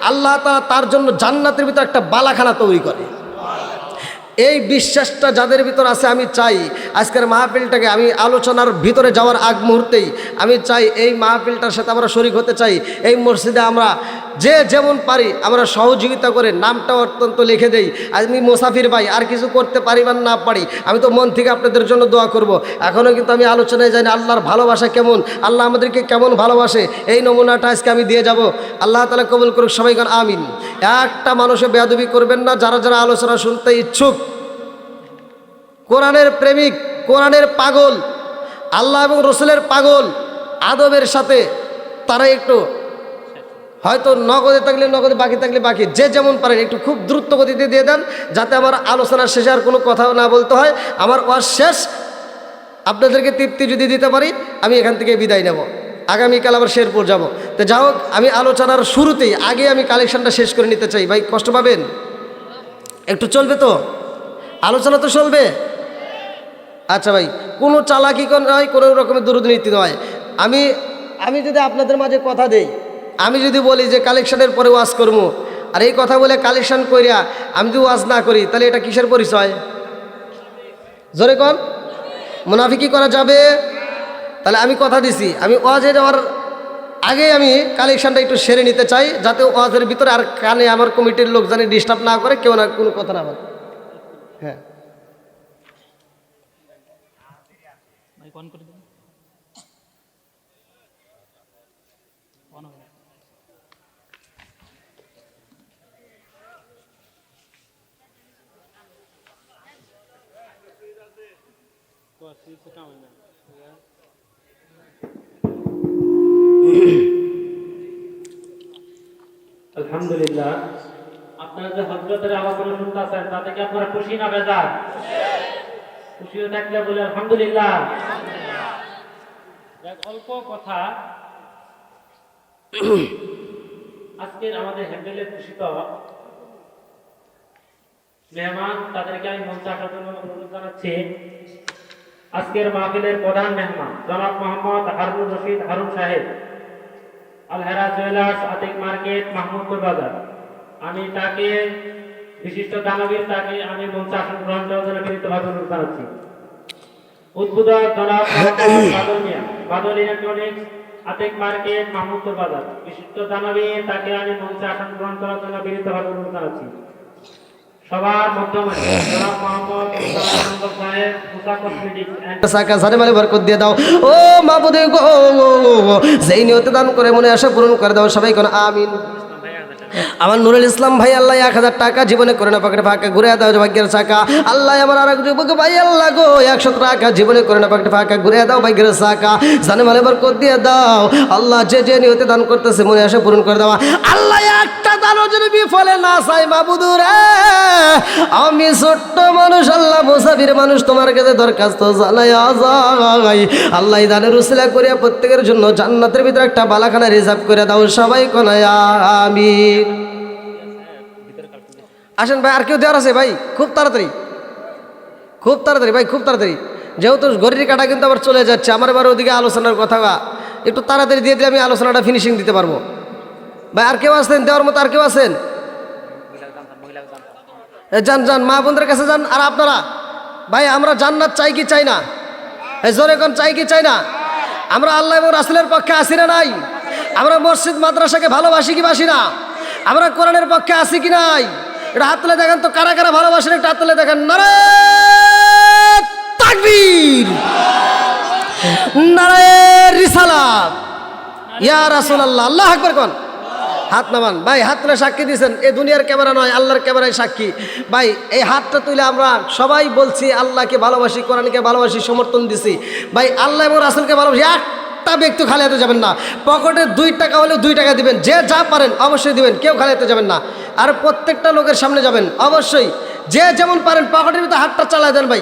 আল্লাহ তাআলা তার জন্য জান্নাতের ভিতর একটা বালাখানা তৈরি করে। এই বিশ্বাসটা যাদের ভিতর আছে, আমি চাই আজকের মাহফিলটাকে, আমি আলোচনার ভিতরে যাওয়ার আগ মুহূর্তেই আমি চাই এই মাহফিলটার সাথে আমরা শরীক হতে চাই। এই মসজিদে আমরা যে যেমন পারি আমরা সহযোগিতা করে নামটা অত্যন্ত লিখে দেই। আমি মুসাফির ভাই, আর কিছু করতে পারি বা না পারি, আমি তো মন থেকে আপনাদের জন্য দোয়া করব। এখনও কিন্তু আমি আলোচনায় যাই না আল্লাহর ভালোবাসা কেমন, আল্লাহ আমাদেরকে কেমন ভালোবাসে, এই নমুনাটা আজকে আমি দিয়ে যাব। আল্লাহ তাআলা কবুল করুক, সবাই গান আমিন। একটা মানুষে বেয়াদবি করবেন না। যারা যারা আলোচনা শুনতে ইচ্ছুক, কোরআনের প্রেমিক, কোরআনের পাগল, আল্লাহ এবং রসুলের পাগল, আদবের সাথে তারা একটু হয়তো নগদে থাকলে নগদে, বাকি থাকলে বাকি, যে যেমন পারেন একটু খুব দ্রুত গতিতে দিয়ে দেন, যাতে আমার আলোচনার শেষে আর কোনো কথা না বলতে হয়। আমার ওয়াজ শেষ, আপনাদেরকে তৃপ্তি যদি দিতে পারি, আমি এখান থেকে বিদায় নেব। আগামীকাল আবার শেরপুর যাব। তো যাই হোক, আমি আলোচনার শুরুতেই আগে আমি কালেকশনটা শেষ করে নিতে চাই। ভাই কষ্ট পাবেন? একটু চলবে তো? আলোচনা তো চলবে? আচ্ছা ভাই, কোনো চালাকি নয়, কোনো রকমের দুরুদনীতি নয়। আমি যদি আপনাদের মাঝে কথা দেই, আমি যদি বলি যে কালেকশনের পরে ওয়াজ করবো, আর এই কথা বলে কালেকশন করিয়া আমি যদি ওয়াজ না করি, তাহলে এটা কিসের পরিচয়? জোরে কন, মুনাফিকি করা যাবে? তাহলে আমি কথা দিছি, আমি ওয়াজে যাওয়ার আগে আমি কালেকশনটা একটু সেরে নিতে চাই, যাতে ওয়াজের ভিতরে আর কানে আমার কমিটির লোক জানি ডিস্টার্ব না করে, কেউ না কোনো কথা না বলে। হ্যাঁ, আলহামদুলিল্লাহ, আপনারা যে হযরতের আলোচনা শুনতেছেন তাতে কি আপনারা খুশি না বেজার? খুশি হয়ে থাকলে বলে আলহামদুলিল্লাহ। অল্প কথা, আজকের আমাদের হ্যান্ডেলের খুশিত মেহমান, তাদেরকে আমি মঞ্চে আসার জন্য অনুরোধ জানাচ্ছি। আজকের মাহফিলের প্রধান মেহমান জনাব মোহাম্মদ হারুন রশিদ হারুন সাহেব, আলহেরা জুয়েলার্স, আতিক মার্কেট, মাহমুদপুর বাজার। আমি তাকে, বিশিষ্ট দানবীর, তাকে আমি মঞ্চে আসন গ্রহণ করার জন্য বিনীতভাবে অনুরোধ জানাচ্ছি। উদ্বোধক জনাব বাদল মিয়া, বাদল ইলেকট্রনিক্স, আতিক মার্কেট, মাহমুদপুর বাজার। বিশিষ্ট দানবীর, তাকে আমি মঞ্চে আসন গ্রহণ করার জন্য বিনীতভাবে অনুরোধ জানাচ্ছি। সবার মধ্যমে জনাব মোহাম্মদ সাহেব, মুসা কসমেটিক্স সাকা সারে মালে বরকত দিয়ে দাও ও মাবুদে গো, যেই নিয়তে দান করে মনে আশা পূরণ করে দাও। সবাই কোন আমিন। আমার নুরুল ইসলাম ভাই, আল্লাহ 1000 টাকা জীবনে করে না পকেটে ফাঁকা ঘুরে দাও ভাগ্যের চাকা। আল্লাহ আমার আর এক যুবক ভাই, আল্লাহ গো 100 টাকা জীবনে করে না পকেটে ফাঁকা ঘুরে দাও ভাগ্যের চাকা। জানে মালে বরকত দিয়ে দাও আল্লাহ, যে যে নিয়তে দান করতেছে মনে আশা পূরণ করে দেওয়া। আল্লাহ একটা দানও যদি বিফলে না চাই মাবুদুরে, আমি ছোট্ট মানুষ, আল্লাহ মুসাফির মানুষ, তোমার কাছে দরখাস্ত জানাই যাই। আল্লাহ দানের উসিলা করিয়া প্রত্যেকের জন্য জান্নাতের ভিতরে একটা বালাখানা রিজার্ভ করে দাও। সবাই কোনায় আমিন। আসেন ভাই, আর কেউ দেওয়ার আছে ভাই? খুব তাড়াতাড়ি, খুব তাড়াতাড়ি ভাই, খুব তাড়াতাড়ি, যেহেতু ঘড়ির কাটা কিন্তু আবার চলে যাচ্ছে। আমার এবার ওদিকে আলোচনার কথা একটু তাড়াতাড়ি দিয়ে দিলে আমি আলোচনাটা ফিনিশিং দিতে পারবো। ভাই আর কেউ আসেন দেওয়ার মতো? আর কেউ আছেন? যান যান, মা বোনদের কাছে যান। আর আপনারা ভাই, আমরা জান্নাত চাই কি চাই না? এই জোরে কোন চাই কি চাই না? আমরা আল্লাহ এবং রাসূলের পক্ষে আসি না নাই? আমরা মসজিদ মাদ্রাসাকে ভালোবাসি কি বাসি না? আমরা কোরআনের পক্ষে আসি কি নাই? এটা হাত তুলে দেখেন তো, কারা কারা ভালোবাসেন একটা হাত তুলে দেখেন। নারায়ে তাকবীর, নারায়ে রিসালাত, ইয়া রাসূলুল্লাহ, আল্লাহু আকবার কোন। হাত নামান ভাই, হাত তুলে সাক্ষী দিয়েছেন, এ দুনিয়ার ক্যামেরা নয়, আল্লাহর ক্যামেরায় সাক্ষী। ভাই এই হাতটা তুলে আমরা সবাই বলছি আল্লাহকে ভালোবাসি, কোরআনকে ভালোবাসি, সমর্থন দিছি। ভাই আল্লাহ এবং রাসূলকে ভালোবাসি। একটা ব্যক্তি খালি হাতে যাবেন না। পকেটে 2 টাকা হলে 2 টাকা দিবেন, যে যা পারেন অবশ্যই দিবেন, কেউ খালি হাতে যাবেন না। আর প্রত্যেকটা লোকের সামনে যাবেন অবশ্যই, যে যেমন পারেন পকেটের ভিতরে হাতটা চালায় দেন। ভাই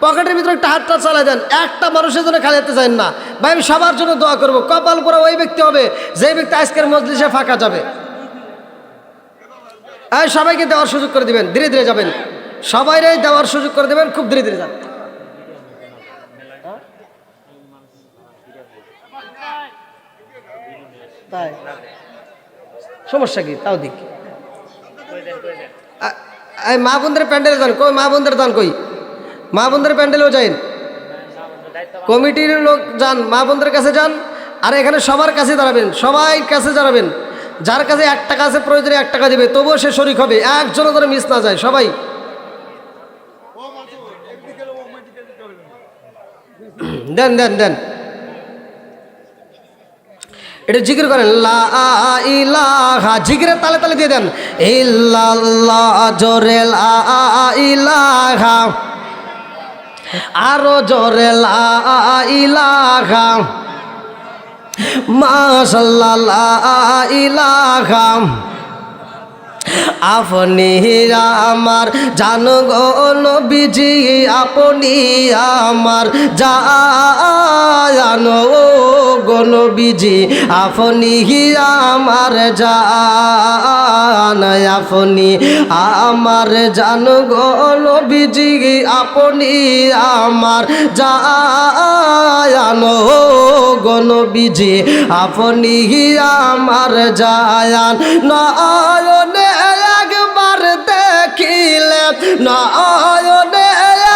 পকেটের ভিতরে একটা হাতটা চালায় দেন, একটা মানুষের জন্য খালি হাতে যান না। ভাই আমি সবার জন্য দোয়া করবো, কপাল পোড়া ওই ব্যক্তি হবে যে ব্যক্তি আজকের মজলিসে ফাঁকা যাবে। আর সবাইকে দেওয়ার সুযোগ করে দিবেন, ধীরে ধীরে যাবেন, সবাইরাই দেওয়ার সুযোগ করে দেবেন, খুব ধীরে ধীরে যান। তাই সমস্যা কি? তাও দিক মা বোনদের প্যান্ডেলে যান, কই মা বোনদের যান, কই মা বোনদের প্যান্ডেলেও যান, কমিটির লোক যান, মা বোনদের কাছে যান। আর এখানে সবার কাছে দাঁড়াবেন, সবাই কাছে দাঁড়াবেন। যার কাছে 1 টাকা আছে প্রয়োজনে 1 টাকা দিবে, তবুও সে শরিক হবে, একজনও ধরে মিস না যায়। সবাই দেন দেন দেন, এটা জিকির করেন, লা ইলাহা, জিকিরের তালে তালে দিয়ে দেন, ইল্লাল্লাহ, জোরে লা ইলাহা, আরো জোরে লা ইলাহা, মাশাআল্লাহ লা ইলাহা। আপনি আমার জান গো নবীজি, আপনি আমার জান গো নবীজি, আপনি আমার জান, আপনি আমার জান গো নবীজি, আপনি আমার জান গো নবীজি, আপনি আমার জান। নয়নে একবার দেখিলে, নয়নে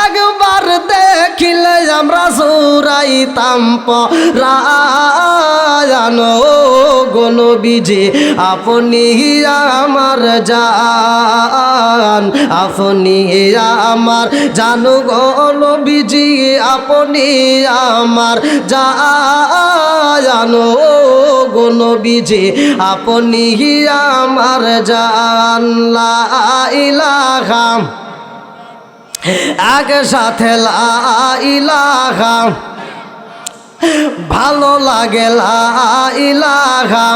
একবার দেখিলে আমরা জুড়াইতাম পরাণ গো নবীজি, আপনি আমার জান, আপনি আমার জান গো নবীজি, আপনি আমার জান গো নবীজি, আপনি আমার জান। লা ইলাহা, একসাথে লা ইলাহা, ভালো লাগে লা ইলাহা,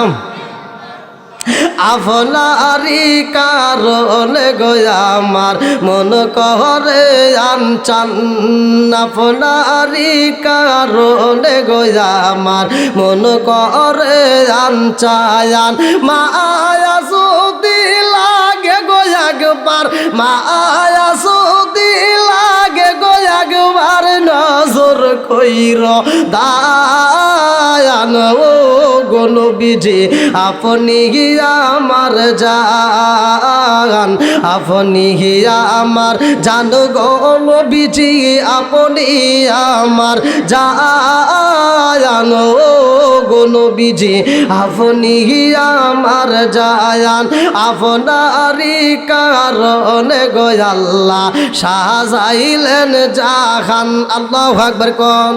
আপনারই কারণে গো আমার মন করে আনচান, আপনারই কারণে গো আমার মন করে আনচান। মায়া যদি লাগে গো একবার, মায়া যদি লাগে গো একবার, নজর কইর দায়ান গো নবীজি, আপনি আমার জান, আপনি আমার জান গো নবীজি, আপনি আমার জান গো নবীজি, আপনি আমার জান। আপনারই কারণে গো আল্লাহ সাজাইলেন জাহান। আল্লাহু আকবার কোন।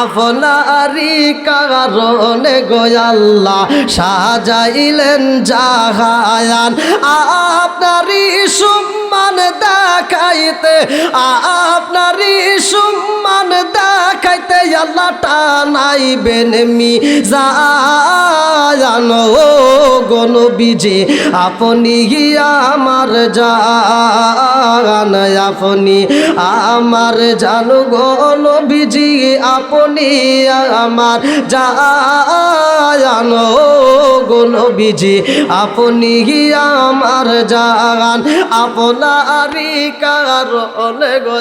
আপনারই কারণে গো আল্লাহ সাজাইলেন জাহান। আপনারই সম্মান দেখাইতে, আপনারই সম্মান দেখাইতে আল্লাহ টানাইবেন মিজান গো নবীজি, আপনি আমার জান, আপনি আমার জান গো নবীজি, আপনি আমার জান গো নবীজি, আপনি আমার জান। আপনারই কারণে গো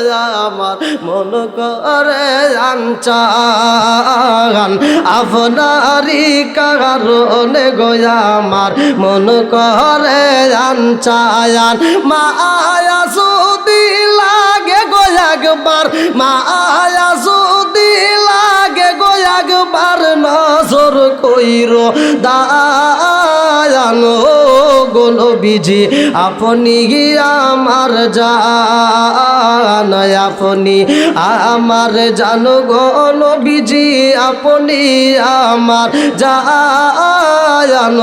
আমার মন করে আনচান, আপনারই কারণে গো আমার মন করে আনচান। মায়া যদি লাগে গো একবার, মায়া কইরো দায়ানো গো নবীজি আপনি আমার জান আপনি আমার জান গো নবীজি আপনি আমার জান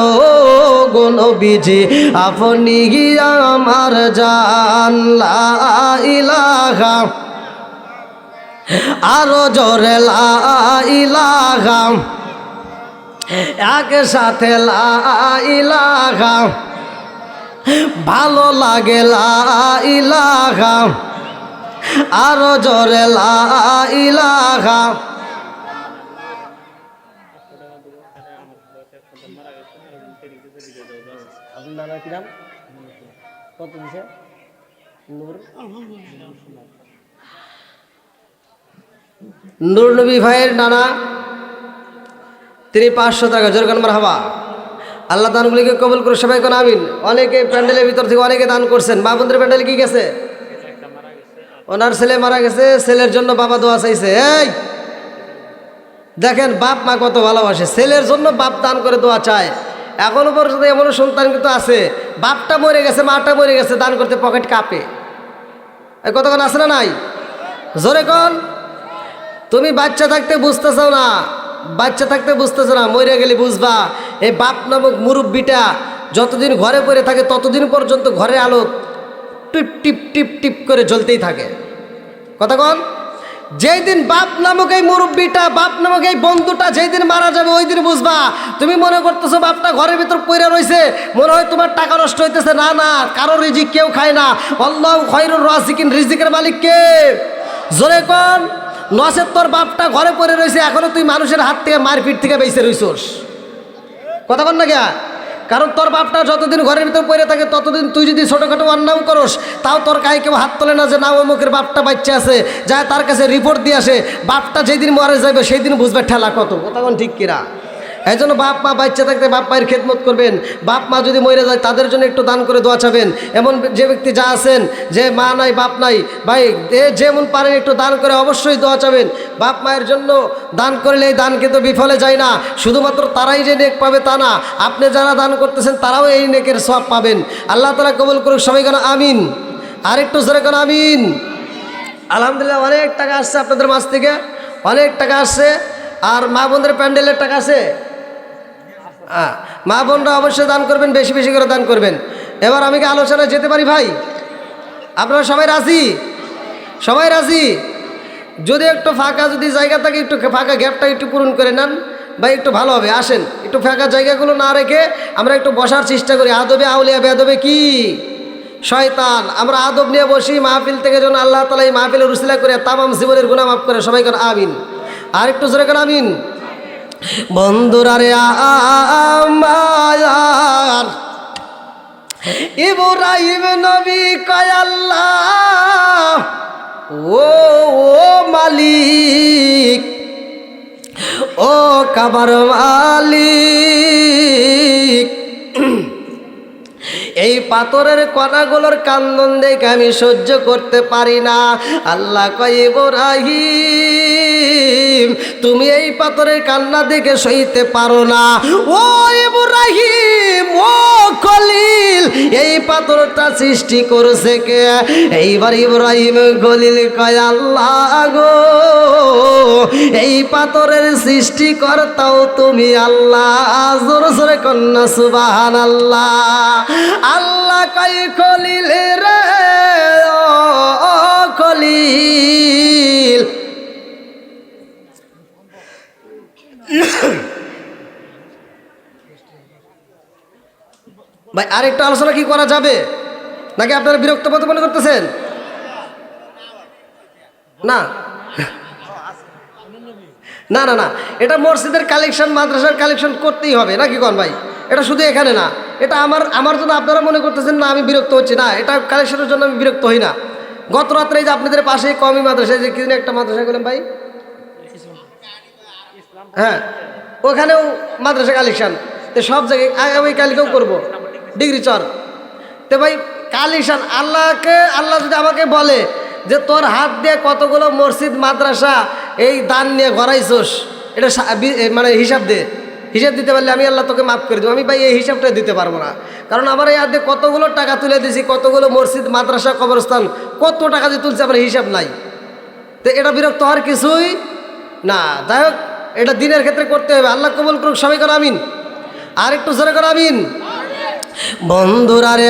গো নবীজি আপনি আমার জান লা ইলাহা আরো জোরে লা ইলাহা একসাথে লা ইলাহা ভালো লাগে লা ইলাহা আরো জোরে লা ইলাহা আপনার কি নাম কত দিছে নূর নূর নবী ভাইয়ের নানা তিনি 500 টাকা জোরগান মারহাবা আল্লাহ দানগুলিকে কবুল করে সবাই কোন আমিন অনেকে প্যান্ডেলের ভিতর থেকে অনেকে দান করছেন মা বোনদের প্যান্ডেলে কি গেছে ওনার ছেলে মারা গেছে ছেলের জন্য বাবা দোয়া চাইছে এই দেখেন বাপ মা কত ভালোবাসে ছেলের জন্য বাপ দান করে দোয়া চায় এখনো পর্যন্ত এমন সন্তান কিন্তু আছে বাপটা মরে গেছে মাটা মরে গেছে দান করতে পকেট কাঁপে এই কতক্ষণ আছে না নাই জোরে কোন তুমি বাচ্চা থাকতে বুঝতেছো না বাচ্চা থাকতে বুঝতেছো না মরে গেলে বুঝবা এই বাপ নামক মুরব্বিটা যতদিন ঘরে পড়ে থাকে ততদিন পর্যন্ত ঘরে আলো টিপ টিপ টিপ টিপ করে জ্বলতেই থাকে কতক্ষণ যেই দিন বাপ নামক এই মুরব্বিটা বাপ নামক এই বন্ধুটা যেই দিন মারা যাবে ওই দিন বুঝবা তুমি মনে করতেছো বাপটা ঘরের ভিতর পড়ে রয়েছে মনে হয় তোমার টাকা নষ্ট হইতেছে না না কারো রিজিক কেউ খায় না আল্লাহু খায়রুর রাজিকিন রিজিকের মালিক কে জোরে কোন নসের তোর বাপটা ঘরে পড়ে রয়েছে এখনো তুই মানুষের হাত থেকে মারপিট থেকে বেঁচে রইছস কথা বল না গিয়া কারণ তোর বাপটা যতদিন ঘরের ভিতর পড়ে থাকে ততদিন তুই যদি ছোটোখাটো অন্যায় করস তাও তোর গায়ে কেউ হাত তোলে না যে না অমুকের বাপটা বাচ্চা আছে যায় তার কাছে রিপোর্ট দিয়ে আসে বাপটা যেদিন মরে যাবে সেই দিন বুঝবে ঠেলা কত কথা কোন ঠিক কিরা এই জন্য বাপ মা বাচ্চা থাকতে বাপ মায়ের খেদমত করবেন বাপ মা যদি মরে যায় তাদের জন্য একটু দান করে দোয়া চাবেন এমন যে ব্যক্তি যা আছেন যে মা নাই বাপ নাই ভাই যেমন পারেন একটু দান করে অবশ্যই দোয়া চাবেন বাপ মায়ের জন্য দান করলে এই দান কিন্তু বিফলে যায় না শুধুমাত্র তারাই যে নেক পাবে তা না আপনি যারা দান করতেছেন তারাও এই নেকের সওয়াব পাবেন আল্লাহ তাআলা কবুল করুক সবাই কেন আমিন আর একটু জোরে কেন আমিন আলহামদুলিল্লাহ অনেক টাকা আসছে আপনাদের মাছ থেকে অনেক টাকা আসছে আর মা বোনদের প্যান্ডেলের টাকা আছে মা বোনরা অবশ্যই দান করবেন বেশি বেশি করে দান করবেন এবার আমি কি আলোচনায় যেতে পারি ভাই আপনারা সবাই রাজি সবাই রাজি যদি একটু ফাঁকা যদি জায়গা থাকে একটু ফাঁকা গ্যাপটা একটু পূরণ করে নেন ভাই একটু ভালো হবে আসেন একটু ফাঁকা জায়গাগুলো না রেখে আমরা একটু বসার চেষ্টা করি আদবে আউলিয়া বেদবে কি শয়তান আমরা আদব নিয়ে বসি মাহফিল থেকে যেন আল্লাহ তাআলা এই মাহফিলের উসিলা করে তামাম জীবনের গুনাহ মাফ করে সবাই করে আমিন আর একটু জোরে করে আমিন বন্ধুরা রে আমার ইব্রাহিম নবী কয় আল্লাহ ও মালিক ও কাবার মালিক এই পাথরের কণাগুলোর কান্দন দেখে আমি সহ্য করতে পারি না আল্লাহ কয় ইব্রাহিম তুমি এই পাথরের কান্না দেখে সইতে পারো না ও ইব্রাহিম ও খলিল এই পাথরটা সৃষ্টি করেছে কে এইবার ইব্রাহিম খলিল কয় আল্লাহ গো এই পাথরের সৃষ্টিকর্তাও তুমি আল্লাহ জোরে জোরে কন্যা সুবহানাল্লাহ আল্লাহ কয় খলিল রে ও খলিল ভাই আরেকটা আলোচনা কি করা যাবে নাকি আপনারা বিরক্ত বোধ মনে করতেছেন না না না না এটা মসজিদের কালেকশন মাদ্রাসার কালেকশন করতেই হবে নাকি কোন ভাই এটা শুধু এখানে না এটা আমার জন্য আপনারা মনে করতেছেন না আমি বিরক্ত হচ্ছি না এটা কালেকশনের জন্য আমি বিরক্ত হই না গত রাত্রে যে আপনাদের পাশে কমি মাদ্রাসায় যে কিনে একটা মাদ্রাসা করলেন ভাই হ্যাঁ ওখানেও মাদ্রাসা কালেকশন তো সব জায়গায় আমি কালকেও করবো ডিগ্রি চর তো ভাই কালেকশন আল্লাহ যদি আমাকে বলে যে তোর হাত দিয়ে কতগুলো মসজিদ মাদ্রাসা এই দান নিয়ে গড়াইছোস এটা মানে হিসাব দে হিসাব দিতে পারলে আমি আল্লাহ তোকে মাফ করে দেবো। আমি ভাই এই হিসাবটা দিতে পারবো না, কারণ আমার এই হাতে কতগুলো টাকা তুলে দিয়েছি, কতগুলো মসজিদ মাদ্রাসা কবরস্থান কত টাকা যে তুলছে আমার হিসাব নাই। তো এটা বিরক্ত হওয়ার কিছুই না। যাই হোক, এটা দিনের ক্ষেত্রে করতে হবে। আল্লাহ কবুল করুক, সবাই করে আমিন। আর একটু জোরে করে আমিন। বন্ধুরা রে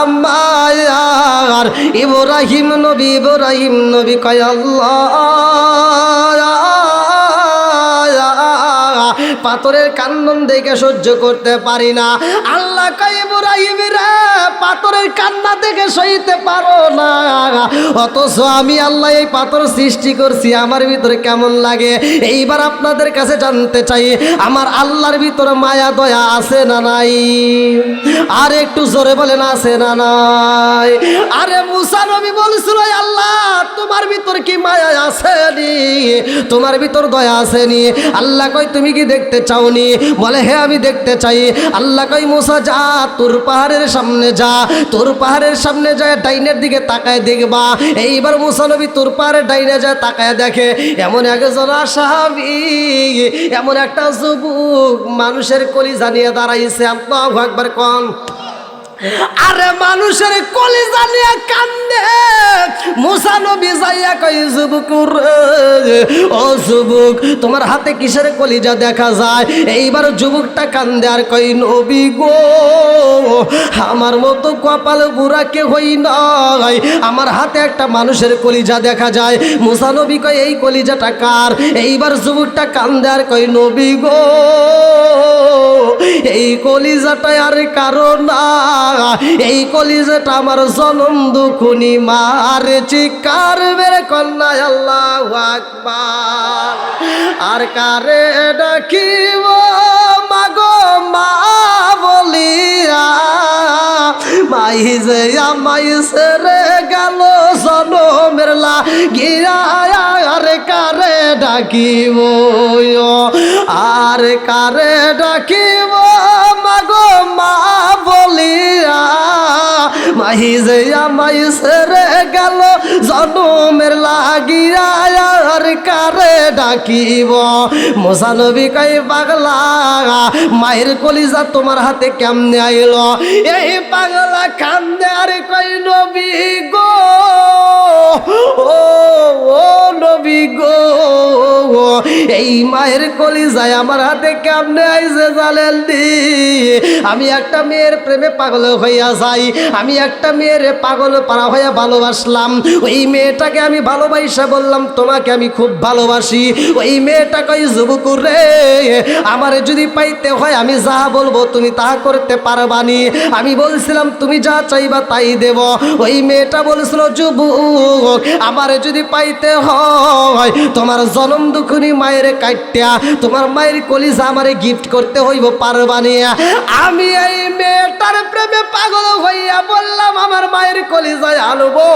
আমার ইব্রাহিম নবী কয় আল্লাহ, পাথরের কান্নন দেখে সহ্য করতে পারি না। আল্লাহ কয় ইব্রাহিম রে, পাথরের কান্না দেখে সইতে পারো না, অথচ আমি আল্লাহ এই পাথর সৃষ্টি করছি, আমার ভিতরে কেমন লাগে। এইবার আপনাদের কাছে জানতে চাই, আমার আল্লাহর ভিতরে মায়া দয়া আছে না নাই? আর একটু জোরে বলেন, আছে না নাই? আরে মুসা নবী বলছিল, আল্লাহ তোমার ভিতর কি মায়া আসেনি, তোমার ভিতর দয়া আসেনি? আল্লাহ কয় তুমি কি দেখতে চাওনি? বলে হ্যাঁ আমি দেখতে চাই। আল্লাহ কয় মুসা যা, তোর পাহাড়ের সামনে যা, তোর পাহাড়ের সামনে যায় ডাইনের দিকে তাকায় দেখবা। এইবার মুসা নবী তোর পাহাড়ের ডাইনে যায় তাকায় দেখে এমন একজন আসামি, এমন একটা যুবক মানুষের কলিজা নিয়ে দাঁড়াইছে। আল্লাহু আকবার কোন। আরে মানুষের কলিজা নিয়ে কান্দে। মুসা নবী যাইয়া কই যুবক রে, ও যুবক তোমার হাতে কিসের কলিজা দেখা যায়? এইবার যুবকটা কান্দে আর কই নবী গো, আমার মতো কপাল বুড়া কে হই নাই, আমার হাতে একটা মানুষের কলিজা দেখা যায়। মুসা নবী কই এই কলিজাটা কার? এইবার যুবকটা কান্দে আর কই নবী গো, এই কলিজাটা আর কারো না, এই কলিজাটা আমার জনম দুখুনি মার। চিৎকার বের কন্যা আল্লাহু আকবার। আর কারে ডাকিব মাগো মা বলিয়া, মাই যে আমাই সেরে গেল জনমের লাগিয়া। আর কারে ডাকিব, আর কারে ডাকিব মাগো মা বলিয়া, মাহি যে আমাই সেরে গেল জনমের লাগিয়া। আর কারে ডাকিব? মুসা নবী কই পাগলা, মায়ের কলিজা তোমার হাতে কেমনে আইল? এই পাগলা কান্দে আর কই নবী গো, ও নবী গো, এই মায়ের কলিজায় আমার হাতে কেমনে আইছে জানেন দি? আমি একটা মেয়ের প্রেমে পাগল হইয়া যাই, আমি একটা মেয়ের পাগল পারা হইয়া ভালোবাসলাম। ওই মেয়েটাকে আমি ভালোবাসা বললাম তোমাকে আমি খুব ভালোবাসি। ওই মেয়েটা কই যুবক রে, আমারে যদি পাইতে হয় আমি যা বলবো তুমি তা করতে পারবানি। আমি বলছিলাম তুমি যা চাইবা তাই দেব। ওই মেয়েটা বলছিল যুবক আমারে যদি পাইতে হয় তোমার জনম দুখুনি মায়ের কাট্যা তোমার মায়ের কলিজা আমারে গিফট করতে হইব, পারবানি? আমি এই মেয়েটার প্রেমে পাগল হইয়া বললাম আমার মায়ের কলিজায় আনবো।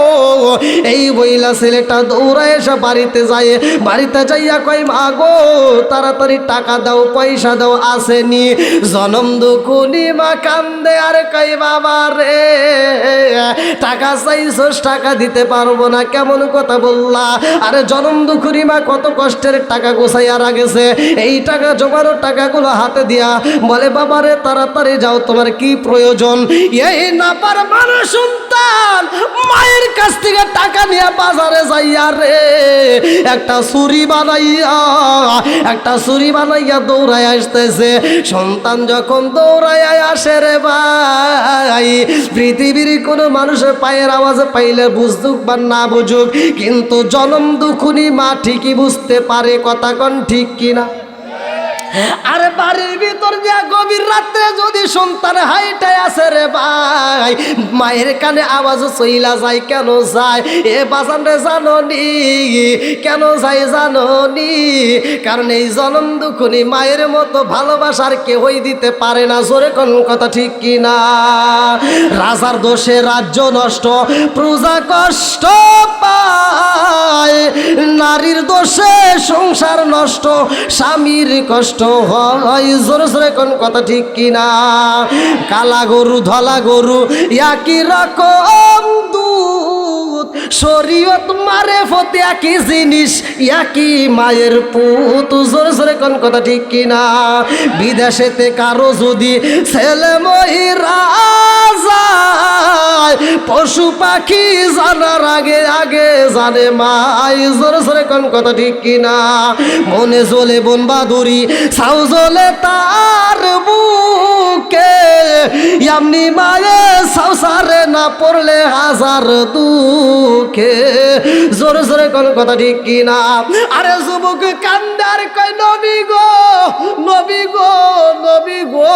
এই বইলা ছেলেটা দৌড়ায় এসে বাড়িতে যায়, বাড়িতে যাইয়া কই মা গো তাড়াতাড়ি টাকা দাও, পয়সা দাও, আসেনি। জনম দুখুনি মা কান্দে আর কই বাবা রে, টাকা চাইছস টাকা দিতে পারবো না, কেমন কথা বললা? আরে জনম দুখুনি মা কত কষ্টের টাকা গোছাইয়া রাখেছে, এই টাকা জমানো টাকাগুলো হাতে দিয়া বলে বাবা রে তাড়াতাড়ি যাও, তোমার কি প্রয়োজন? এই না পার মানুষ সন্তান মায়ের কাছ থেকে টাকা নিয়ে বাজারে যাইয়া রে একটা ছুরি বানাইয়া দৌড়ায় আসতেছে। সন্তান যখন দৌড়ায় আসে রে ভাই, পৃথিবীর কোনো মানুষের পায়ের আওয়াজ পাইলে বুঝুক বা না বুঝুক, কিন্তু জনম দুখুনি মা ঠিকই বুঝতে পারে। কথা কন ঠিক কিনা? আরে বাড়ির ভিতর দিয়া গভীর রাত্রে যদি সন্তান হাইটাই আসে রে ভাই, মায়ের কানে আওয়াজ চইলা যায়। কেন যায় এ বাজান রে জাননি? কেন যায় জাননি? কারণ এই জনম দুখুনি মায়ের মতো ভালোবাসার কেউই দিতে পারে না। জোরে কোন কথা ঠিক কিনা? রাজার দোষে রাজ্য নষ্ট, প্রজা কষ্ট পায়, নারীর দোষে সংসার নষ্ট, স্বামীর কষ্ট হয়। জোরে জোরে কোন কথা ঠিক কিনা? কালা গরু ধলা গরু একই রকম দুধ, শরীয়ত মারেফত একই জিনিস, একই মায়ের পুত। জোরে জোরে কোন কথা ঠিক কিনা? বিদেশেতে কারো যদি ছেলে মহিরা যায়, পশু পাখি জানার আগে আগে জানে মাই। জোরে জোরে কোন কথা ঠিক কিনা? মনে জ্বলে বন বাদুরি, ছাউ জ্বলে তার বুকে, এমনি মায়ে সংসারে না পড়লে হাজার দুঃখে। জোরে জোরে কোন কথা ঠিক কিনা? আরে যুবক কান্দার কয় নবী গো, নবী গো, নবী গো,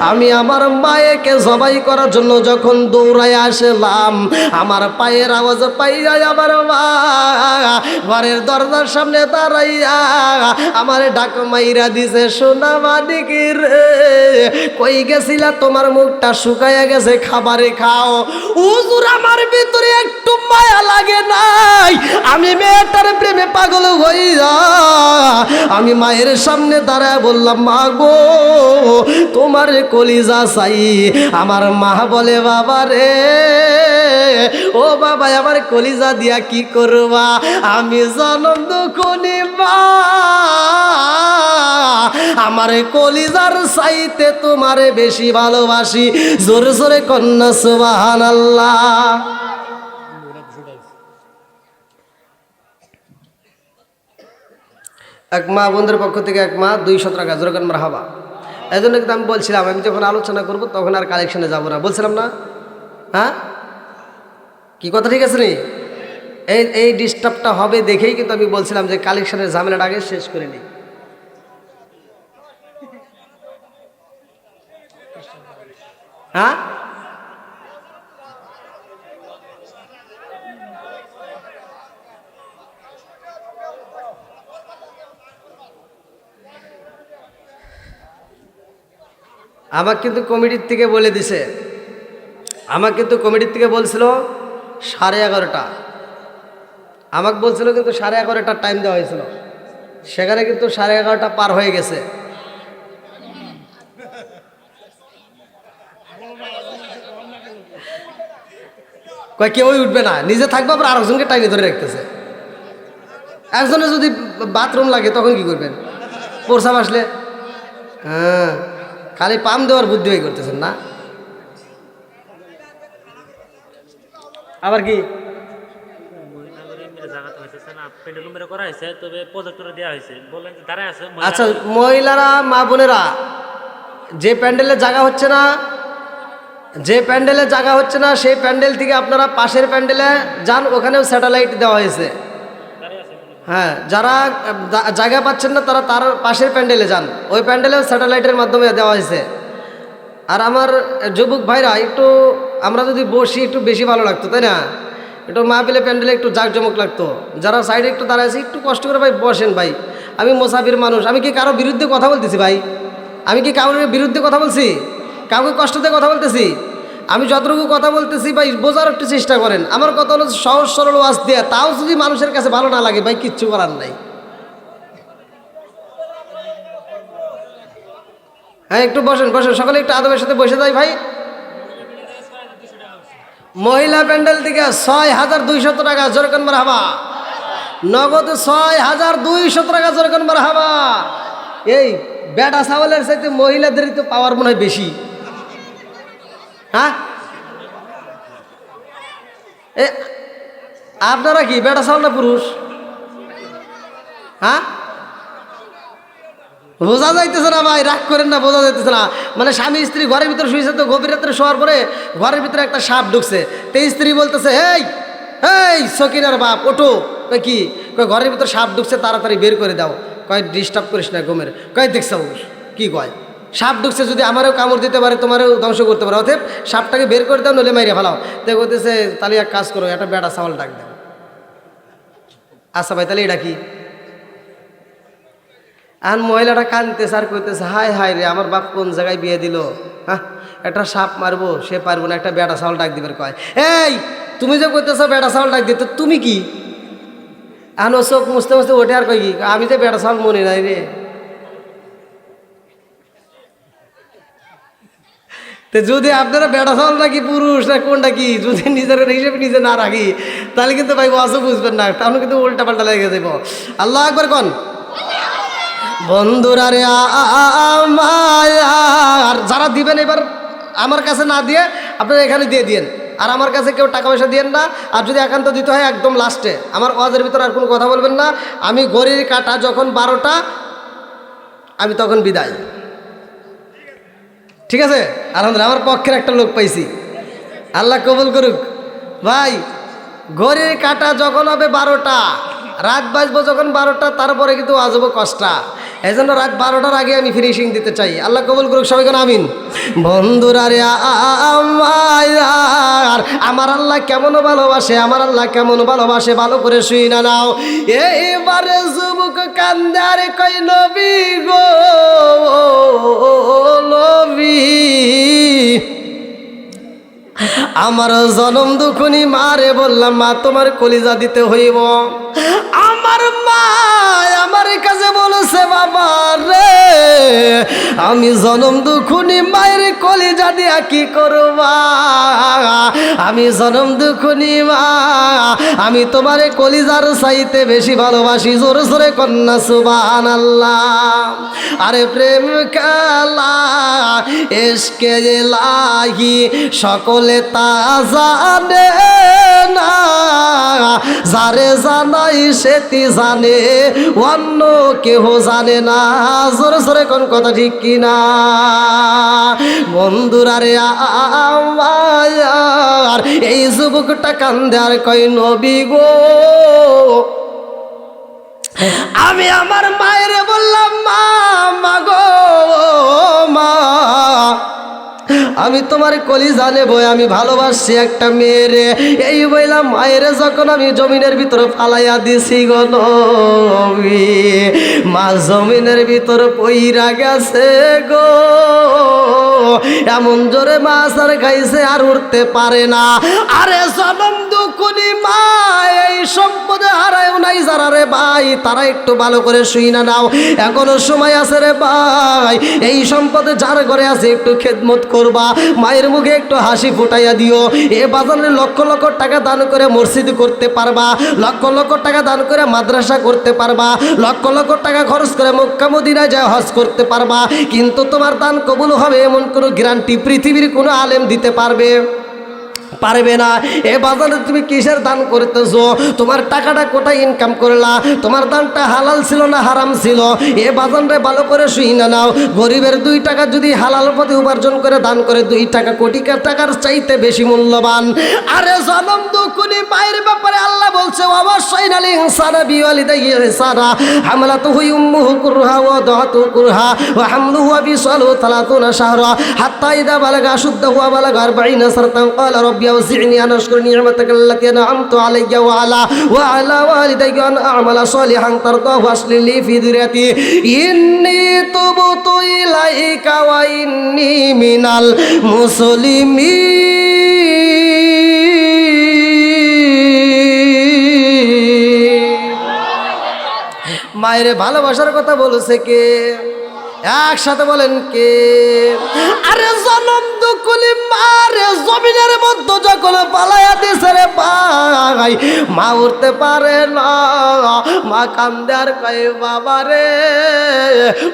আমি আমার মায়েকে জবাই করার জন্য যখন দৌড়ায় আসলাম, আমার পায়ের আওয়াজ পাইয়া আমার মা ঘরের দরজার সামনে দাঁড়াইয়া আমার ডাক মাইরা দিছে, সোনা মানিক রে, কই গেছিলা? তোমার মুখটা শুকাইয়া গেছে, খাবারে খাও। হুজুর আমার ভিতরে একটু মায়া লাগে নাই, আমি মেয়েটার প্রেমে পাগল হইয়া আমি মায়ের সামনে দাঁড়ায় বললাম, মা গো তোমার কলিজা চাই। আমার মা বলে, বাবা রে, ও বাবা আমার কলিজা দিয়া কি করবা? আমি জনম দুঃখনি মা, আমার কলিজার চাইতে তোমারে বেশি ভালোবাসি। জোরে জোরে কন্যা সুবহানাল্লাহ। এক মা বোনদের পক্ষ থেকে এক মা 200 টাকা, জোরে কন মারহাবা। এই জন্য কিন্তু আমি বলছিলাম, আমি যখন আলোচনা করব তখন আর কালেকশনে যাব না, বলছিলাম না? হ্যাঁ, কি কথা ঠিক আছে নি? এই ডিস্টার্বটা হবে দেখেই কিন্তু আমি বলছিলাম যে কালেকশনের ঝামেলাটা আগে শেষ করে নিই। হ্যাঁ, আমাকে কিন্তু কমিটির থেকে বলে দিছে, আমাকে কিন্তু কমিটির থেকে বলছিল 11:30, আমাকে বলছিল কিন্তু 11:30 টাইম দেওয়া হয়েছিল, সেখানে কিন্তু 11:30 পার হয়ে গেছে। কয় কেউই উঠবে না, নিজে থাকবে, আবার আরেকজনকে টাইনে ধরে রাখতেছে। একজনের যদি বাথরুম লাগে তখন কি করবেন? প্রসাব আসলে হ্যাঁ, খালি পাম দেওয়ার বুদ্ধি হয়ে করতেছেন না? আবার কি আচ্ছা, মহিলারা মা বোনেরা, যে প্যান্ডেলে জায়গা হচ্ছে না, যে প্যান্ডেলে জায়গা হচ্ছে না সেই প্যান্ডেল থেকে আপনারা পাশের প্যান্ডেলে যান, ওখানেও স্যাটেলাইট দেওয়া হয়েছে। হ্যাঁ, যারা জায়গা পাচ্ছেন না তারা তার পাশের প্যান্ডেলে যান, ওই প্যান্ডেলেও স্যাটেলাইটের মাধ্যমে দেওয়া হয়েছে। আর আমার যুবক ভাইরা, একটু আমরা যদি বসি একটু বেশি ভালো লাগতো, তাই না? একটু মাহফিলে প্যান্ডেলে একটু জাঁকজমক লাগতো। যারা সাইডে একটু দাঁড়াইছে একটু কষ্ট করে ভাই বসেন ভাই। আমি মুসাফির মানুষ, আমি কি কারো বিরুদ্ধে কথা বলতেছি ভাই? আমি কি কারোর বিরুদ্ধে কথা বলছি? কাউকে কষ্ট দিয়ে কথা বলতেছি? আমি যতটুকু কথা বলতেছি ভাই বোঝার একটু চেষ্টা করেন। আমার কথা হলো সহজ সরল ওয়াজ দেয়া, তাও যদি মানুষের কাছে ভালো না লাগে ভাই কিচ্ছু করার নাই। হ্যাঁ, একটু বসেন বসেন, সকালে একটু আদবের সাথে বসে যাই ভাই। মহিলা প্যান্ডেল থেকে 6200 টাকা, জোরে কোন মারহাবা। নগদ 6200 টাকা, জোরে কোন মারহাবা। এই বেটা ছাগলের চাইতে মহিলাদেরই তো পাওয়ার মনে হয় বেশি। হ্যাঁ, এ আপনারা কি বেটা ছাগল না পুরুষ? হ্যাঁ, বোঝা যাইতেছে না ভাই, রাগ করেন না, বোঝা যাইতেছে না। মানে স্বামী স্ত্রী ঘরের ভিতরে শুয়েছে, তো গভীর রাত্রে শোয়ার পরে ঘরের ভিতরে একটা সাপ ঢুকছে, তো স্ত্রী বলতেছে, এই এই সকিনার বাপ ওঠো। কয় কি? কয় ঘরের ভিতরে সাপ ঢুকছে, তাড়াতাড়ি বের করে দাও। কয় ডিস্টার্ব করিস না ঘুমের। কয় দেখছ কি কয়? সাপ ঢুকছে, যদি আমারও কামড় দিতে পারে তোমারও ধ্বংস করতে পারে, অতএব সাপটাকে বের করে দাও, নলে মাইরে ফেলাও। তো বলতেছে, তাহলে এক কাজ করো, একটা বেটা ছাগল ডাক দাও। আচ্ছা ভাই, তাহলে এটা কি? আর মহিলাটা কাঁদতেছে আর কইতেছে, হায় হায় রে, আমার বাপ কোন জায়গায় বিয়ে দিল। হ্যাঁ, একটা সাপ মারবো, সে পারবো না, একটা বেটা ছাগল ডাক দিবার কয়। এই তুমি যে কইতেছ বেটা ছাগল ডাক দিতে, তুমি কি? আর ও চোখ মুছতে মুছতে ওঠে আর কয় কি, আমি যে বেটা ছাগল মনে নাই রে। তো যদি আপনারা বেটা ছাগল নাকি পুরুষ না কোনটা কি যদি নিজের হিসেবে নিজে না রাখি তাহলে কিন্তু ভাই ওয়াজও বুঝবেন না, তাহলে কিন্তু উল্টা পাল্টা লেগে যাবো। আল্লাহ আকবার কোন বন্ধুরা রে আমার যারা দিবেন এবার আমার কাছে না দিয়ে আপনারা এখানে দিয়ে দিয়েন, আর আমার কাছে কেউ টাকা পয়সা দিয়েন না। আর যদি একান্ত দিতে হয় একদম লাস্টে, আমার ওয়াজের ভিতরে আর কোনো কথা বলবেন না। আমি ঘড়ির কাঁটা যখন 12টা আমি তখন বিদায়, ঠিক আছে? আলহামদুলিল্লাহ আমার পক্ষের একটা লোক পাইছি, আল্লাহ কবুল করুক। ভাই ঘড়ির কাঁটা যখন হবে 12টা, রাত বাজবো যখন 12টা, তারপরে কিন্তু আজব কষ্টা। এই জন্য রাত 12টার আগে আমি ফিনিশিং দিতে চাই। আল্লাহ কবুল করুক সবাই কোন আমিন। বন্ধুরা রে আমার আল্লাহ কেমন ভালোবাসে, আমার আল্লাহ কেমন ভালোবাসে ভালো করে শুই না নাও। এইবারে যুবক কান্দারে কই নবী গো নবী, আমার জনম দুখনি মারে বললাম মা তোমার কলিজা দিতে হইব। আমার মা আমার কাছে বলেছে বাবা রে আমি জনম দুখনি মায়ের কলিজা দিয়া কি করবা, আমি জনম দুখনি মা আমি তোমার কলিজার চাইতে বেশি ভালোবাসি। জোরে জোরে কন্যা সুবহানাল্লাহ। আরে প্রেম খেলা এসকে লাহি সকলে তা জানে না, যারে জানাই সেটি জানে অন্য কেহ জানে না। জোরে জোরে কোন কথা ঠিক কিনা বন্ধুরা রে আমার এই যুবকটা কান্দে আর কই নবী গো আমি আমার মায়ের বললাম মা মাগো মা আমি তোমার কলিজা নেব, আমি ভালোবাসি একটা মেয়েরে। এই বললাম মায়ের যখন আমি জমিনের ভিতরে ফালাইয়া দিছি গো নবী, মা জমিনের ভিতরে পইরা গেছে গো, এমন জোরে মাছ আর খাইছে আর উঠতে পারে না। আরে জনম দুকুনি মা এই সম্পদে হারায় নাই যারা রে ভাই, তারা একটু ভালো করে শুই না নাও, এখনো সময় আছে রে ভাই। এই সম্পদে যার ঘরে আছে একটু খেদমত করবা, মায়ের মুখে একটু হাসি ফুটাইয়া দিও। এ বাজারে লক্ষ লক্ষ টাকা দান করে মসজিদ করতে পারবা, লক্ষ লক্ষ টাকা দান করে মাদ্রাসা করতে পারবা, লক্ষ লক্ষ টাকা খরচ করে মক্কা মদিনায় যায় হজ করতে পারবা, কিন্তু তোমার দান কবুল হবে এমন কোনো গ্যারান্টি পৃথিবীর কোনো আলেম দিতে পারবে না। এ বাজারে তুমি কিসের দান করতেছো, তোমার টাকাটা কোথায় ইনকাম করলা, তোমার দানটা হালাল ছিল না হারাম ছিল, এ বাজারে ভালো করে শুই না নাও। গরিবের 2 টাকা যদি হালাল পথে উপার্জন করে দান করে 2 টাকা কোটি টাকার চাইতে বেশি মূল্যবান। আরে জনম দুকুনি মায়ের ব্যাপারে আল্লাহ বলছে অবশ্যই নালি ইনসানা বিওয়ালিদাইহি ইহসানা হামলাতুহু উম্মুহু কুরহা ওয়া দাতুহু কুরহা ওয়া হামলুহু ওয়া বিসালুহু 30 শাহরা হাত্তা ইযা বালাগা আশুদ্দাহু ওয়া বালাগা 40 সারতান ক্বালা রাব্বি আউজি'নি আন আশকুরা নি'মাতাকা আল্লাতী আন'আমতু আলাইয়া ওয়া আলা ওয়ালিদাইয়া আন আ'মালা সালিহান তারদাহু আসলিহ লি ফি যুররিয়াতি ইন্নী তুবতু ইলাইকা ওয়া ইন্নী মিনাল মুসলিমিন। মায়ের ভালোবাসার কথা বলেছে কে? একসাথে বলেন কে? আরে জনম দুকুলি মারে জমিনের মধ্যে যখন পালাইয়া দিছে রে ভাই, মা উঠতে পারে না, মা কান্দে আর কয় বাবা রে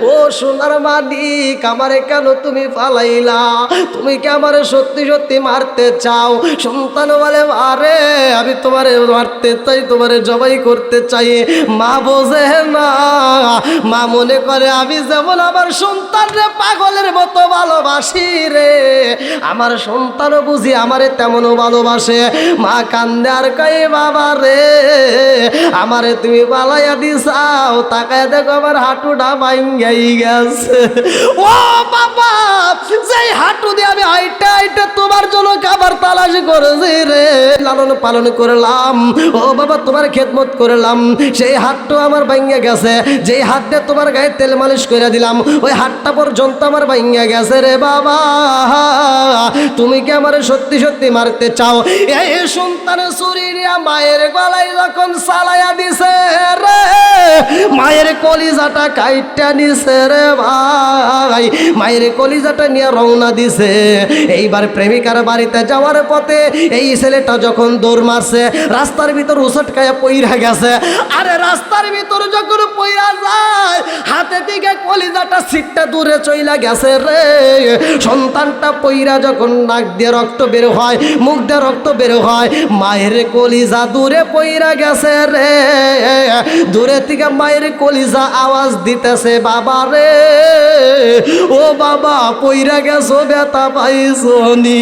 ও সোনার মালিক আমারে কেন তুমি পালাইলা, তুমি কি আমারে সত্যি সত্যি মারতে চাও? সন্তান বলে আরে আমি তোমারে মারতে চাই, তোমারে জবাই করতে চাই। মা বোঝে না, মা মনে করে আমি যেমন আমার সন্তান রে পাগলের মতো ভালোবাসি রে, আমার সন্তানও বুঝি আমারে তেমনও ভালোবাসে। মা কান্দে আর কয় বাবা রে আমারে তুমি পালাইয়া দিছাও, তাকায় দেখো আমার হাঁটুটা ভাঙ্গাই গেছে। ও বাবা যেই হাঁটু দিয়ে আমি হাইটা হাইটা তোমার জন্য খাবার তালাশ করেছি রে, লালন পালন করলাম, ও বাবা তোমার খেদমত করলাম, সেই হাতটা আমার ভাঙ্গা গেছে। যেই হাত দিয়ে তোমার গায়ে তেল মালিশ করে দিলাম ওই হাতটা পর্যন্ত আমার ভাঙ্গা গেছে রে বাবা, তুমি কি আমার সত্যি সত্যি মারতে চাও? এই সন্তান ছুরি নিয়ে মায়ের গলায় যখন চালাইয়া দিছে রে, মায়ের কলিজাটা কাইটা নিছে রে ভাই, মায়ের কলিজাটা নিয়ে রওনা দিছে। এইবার প্রেমিকার বাড়িতে যাওয়ার পথে এই ছেলেটা যখন দৌড় মারছে, রাস্তার ভিতর উসট খায়া পইরা গেছে। আরে রাস্তার ভিতর যখন পইরা যায়, হাতে থেকে কলিজাটা সিটটা দূরে চইলা গেছে রে। সন্তানটা পইরা যখন নাক দিয়ে রক্ত বের হয়, মুখ দিয়ে রক্ত বের হয়, মায়ের কলিজা দূরে পইরা গেছে রে। দূরে থেকে মায়ের কলিজা আওয়াজ দিতেছে, বাবা রে, ও বাবা পইরা গেছো, ব্যথা পাইছো নি।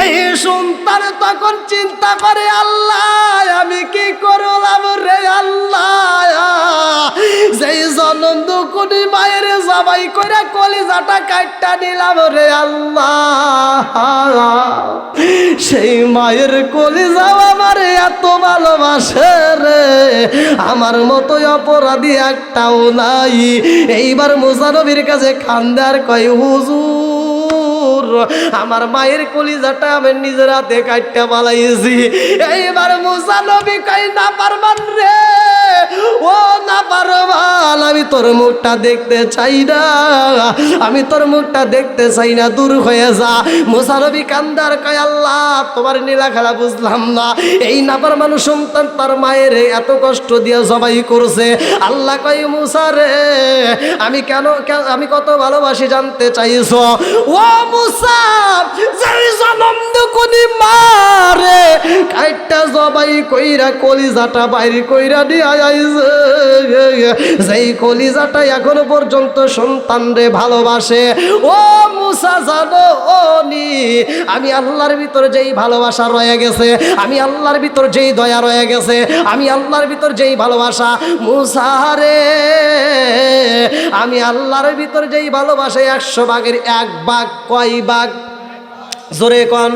এই সন্তান তখন চিন্তা করে, আল্লাহ আমি কি করলাম রে আল্লাহ, যেই জনম দুকুনি মায়ের জবাই করে কলিজাটা কাটটা নিলাম রে আল্লাহ। সেই মায়ের কলিজা আমার এত ভালোবাসে রে, আমার মতো অপরাধী একটাও নাই। এইবার মুসা নবীর কাছে কান্দে আর কয়, হুজুর আমার মায়ের কলিজাটা আমি নিজের হাতে কাটতে পালাইছি। এইবার মুসা নবী কয়, না পারবান রে, ও না পারবান, আমি তোর মুখটা দেখতে চাই না, আমি তোর মুখটা দেখতে চাই না, দূর হয়ে যা। মুসা নবী কান্দার কয়, আল্লাহ তোমার নীলা খেলা বুঝলাম না, এই নাপার মানুষ সন্তান তার মায়ের এত কষ্ট দিয়ে জবাই করছে। আল্লাহ কয়, মুসা রে আমি আমি কত ভালোবাসি জানতে চাইছো? ও মুসা, যেই জনম দুকুনি মারে কাইটা জবাই কইরা কলিজাটা বাইরে কইরা দিয়ে আইছে, যেই কলিজাটা এখনো পর্যন্ত সন্তান রে ভালোবাসে। ও মুসা জানো ও নি, আমি আল্লাহর ভিতর যেই ভালোবাসা রয়ে গেছে, আমি আল্লাহর ভিতর যেই দয়া রয়ে গেছে, আমি আল্লাহর ভিতর যেই ভালোবাসা, মুসা রে আমি আল্লাহর ভিতর যেই ভালোবাসা 100 ভাগের 1 ভাগ, কয় ভাগ জোরে কোন?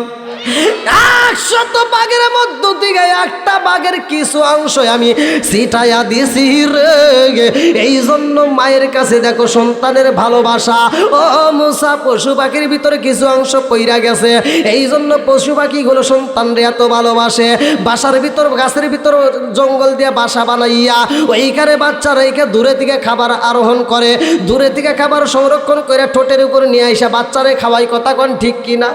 100 ভাগের মধ্য থেকে 1টা ভাগের কিছু অংশ আমি ছিটাইয়া দিছি রে। এই জন্য মায়ের কাছে দেখো সন্তানের ভালোবাসা। ও মুসা, পশু পাখির ভিতরে কিছু অংশ পইরা গেছে, এই জন্য পশু পাখিগুলো সন্তানরে এত ভালোবাসে। বাসার ভিতর, গাছের ভিতর জঙ্গল দিয়ে বাসা বানাইয়া ওইখানে বাচ্চা রেখে দূরে থেকে খাবার আরোহণ করে, দূরে থেকে খাবার সংরক্ষণ করে ঠোঁটের উপর নিয়ে আইসা বাচ্চারে খাওয়াই। কথা কোন ঠিক কিনা?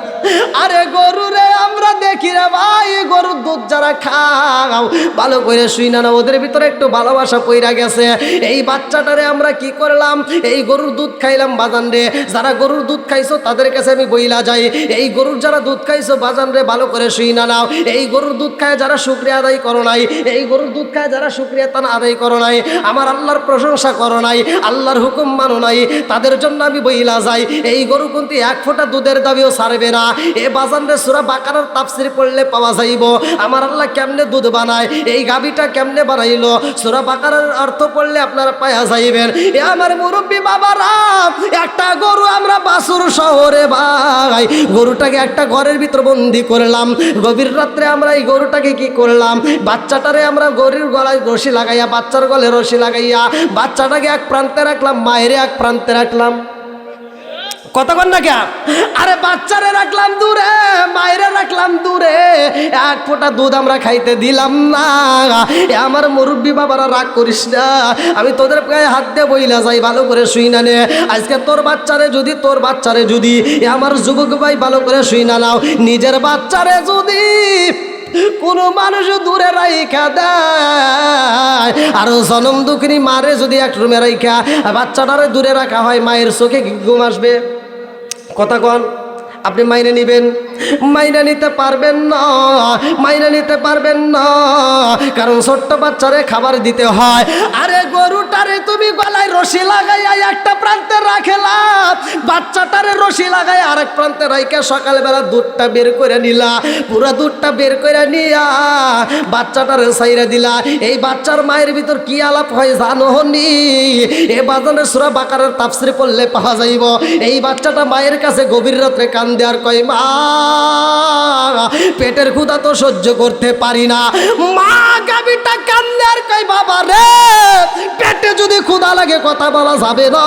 আরে গরু রে আমরা দেখি রে ভাই, গরুর দুধ যারা খাও ভালো করে শুই না, ওদের ভিতরে একটু ভালোবাসা পইরা গেছে। এই বাচ্চাটারে আমরা কি করলাম, এই গরুর দুধ খাইলাম বাজান রে। যারা গরুর দুধ খাইছো তাদের কাছে আমি বইলা যাই, এই গরুর যারা দুধ খাইছো বাজান রে ভালো করে শুই না নাও। এই গরুর দুধ খায় যারা শুকরিয়া আদায় করো নাই, এই গরুর দুধ খায় যারা শুকরিয়া তান আদায় করো নাই, আমার আল্লাহর প্রশংসা করো নাই, আল্লাহর হুকুম মানো নাই, তাদের জন্য আমি বইলা যাই, এই গরু কিন্তু 1 ফোঁটা দুধের দাবিও ছাড়বে না। এ বাজান রে সূরা বাকারার তাফসীর পড়লে পাওয়া যাইব আমার আল্লাহ কেমনে দুধ বানায়, এই গাবিটা কেমনে বানাইলো, সূরা বাকারার অর্থ পড়লে আপনারা পাওয়া যাইবেন। এ আমার মুরব্বী বাবারা, একটা গরু আমরা বাসুর শহরে ভাই, গরুটাকে একটা ঘরের ভিতর বন্দি করলাম। গভীর রাত্রে আমরা এই গরুটাকে কি করলাম, বাচ্চাটারে আমরা গরুর গলায় রশি লাগাইয়া, বাচ্চার গলে রশি লাগাইয়া বাচ্চাটাকে এক প্রান্তে রাখলাম, মায়ের এক প্রান্তে রাখলাম। কতক্ষণ না কে? আরে বাচ্চারে রাখলাম দূরে, মায়েরে রাখলাম দূরে, 1 ফোঁটা দুধ আমরা খাইতে দিলাম না। আমার মুরব্বী বাবারা রাগ করিস না, আমি তোদের গায়ে হাত দিয়ে বইলা যাই, ভালো করে শুই না নে। আজকে তোর বাচ্চারে যদি আমার যুবক ভাই ভালো করে শুই না নাও, নিজের বাচ্চারে যদি কোনো মানুষ দূরে রাইখা দেয়, আর জনম দুঃখিনী মারে যদি এক রুমে রাইখা বাচ্চাটারে দূরে রাখা হয়, মায়ের চোখে ঘুম আসবে? কথা কন, আপনি মাইনে নিবেন? মাইনে নিতে পারবেন না, মাইনে নিতে পারবেন না, কারণ ছোট্ট বাচ্চারে খাবার দিতে হয়। আরে গরুটারে তুমি গলায় রশি লাগাইয়া একটা প্রান্তে রাখলা, বাচ্চাটারে রশি লাগাই আরেক প্রান্তে রাইখা সকালবেলা দুধটা বের করে নিলা, পুরো দুধটা বের করে নিয়া বাচ্চাটারে ছাইরা দিলা। এই বাচ্চার মায়ের ভিতর কি আলাপ হয় জানো নি? এ বাজানের সূরা বাকারার তাফসীর পড়লে পাওয়া যাইব। এই বাচ্চাটা মায়ের কাছে গভীর রাত্রে কান্দে আর কয়, মা পেটের ক্ষুধা তো সহ্য করতে পারি না। মা গাবিটা কান্দে আর কয়, বাবা রে পেটের পেটে যদি ক্ষুধা লাগে কথা বলা যাবে না,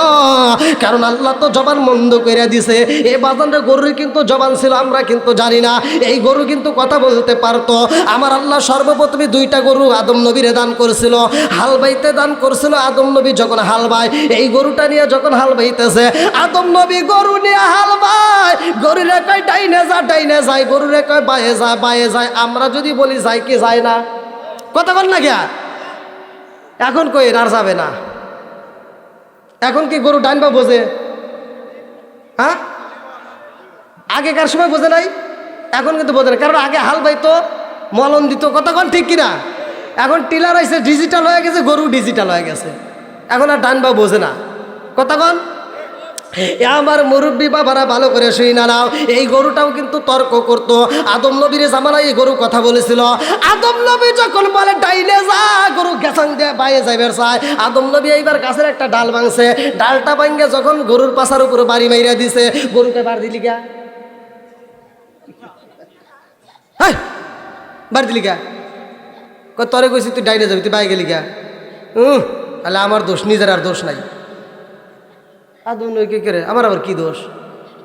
কারণ আল্লাহ তো জবান বন্ধ করে দিছে। এই বাজানটা গরুর কিন্তু জবান ছিল, আমরা কিন্তু জানি না। এই গরু কিন্তু কথা বলতে পারতো। আমার আল্লাহ সর্বপ্রথমে 2টা গরু আদম নবীরে দান করেছিল, হাল বাইতে দান করেছিল। আদম নবী যখন হাল বায়, এই গরুটা নিয়ে যখন হাল বাইতেছে, আদম নবী গরু নিয়ে হাল বায়, গরুরে কয় ডাইনে যা, ডাইনে যায়, গরুরে কয় বায়ে যা, বায়ে যায়। আমরা যদি বলি যাই কি যায় না, কথা বল না গিয়া। এখন কই আর যাবে না। এখন কি গরু ডাইন বা বোঝে? হ্যাঁ, আগেকার সময় বোঝে নাই, এখন কিন্তু বোঝে না। কারণ আগে হাল বাইতো, মলন দিত, কতক্ষণ ঠিক কিনা। এখন টিলার হয়েছে, ডিজিটাল হয়ে গেছে, গরু ডিজিটাল হয়ে গেছে, এখন আর ডান বা বোঝে না, কতক্ষণ। আমার মুরব্বী বাবারা ভালো করে শুই না নাও, এই গরুটাও কিন্তু তর্ক করতো। আদম নবীর জামানায় এই গরু কথা বলেছিল। আদম নবী যখন বলে ডাইনে যা, গরু গেছাং দিয়ে বাইরে যাইবার চায়। আদম নবী এইবার গাছের একটা ডাল ভাঙছে, ডালটা ভাঙে যখন গরুর পাশার উপরে বাড়ি মাইরা দিছে, গরুকে বার দিলি গা, বার দিলি গা, তরে কইছি তুই ডাইনে যাবি, তুই বাই গেলি গা। তাহলে আমার দোষ, নিজের আর দোষ নাই। আদম নবী কে করে, আমার আবার কি দোষ?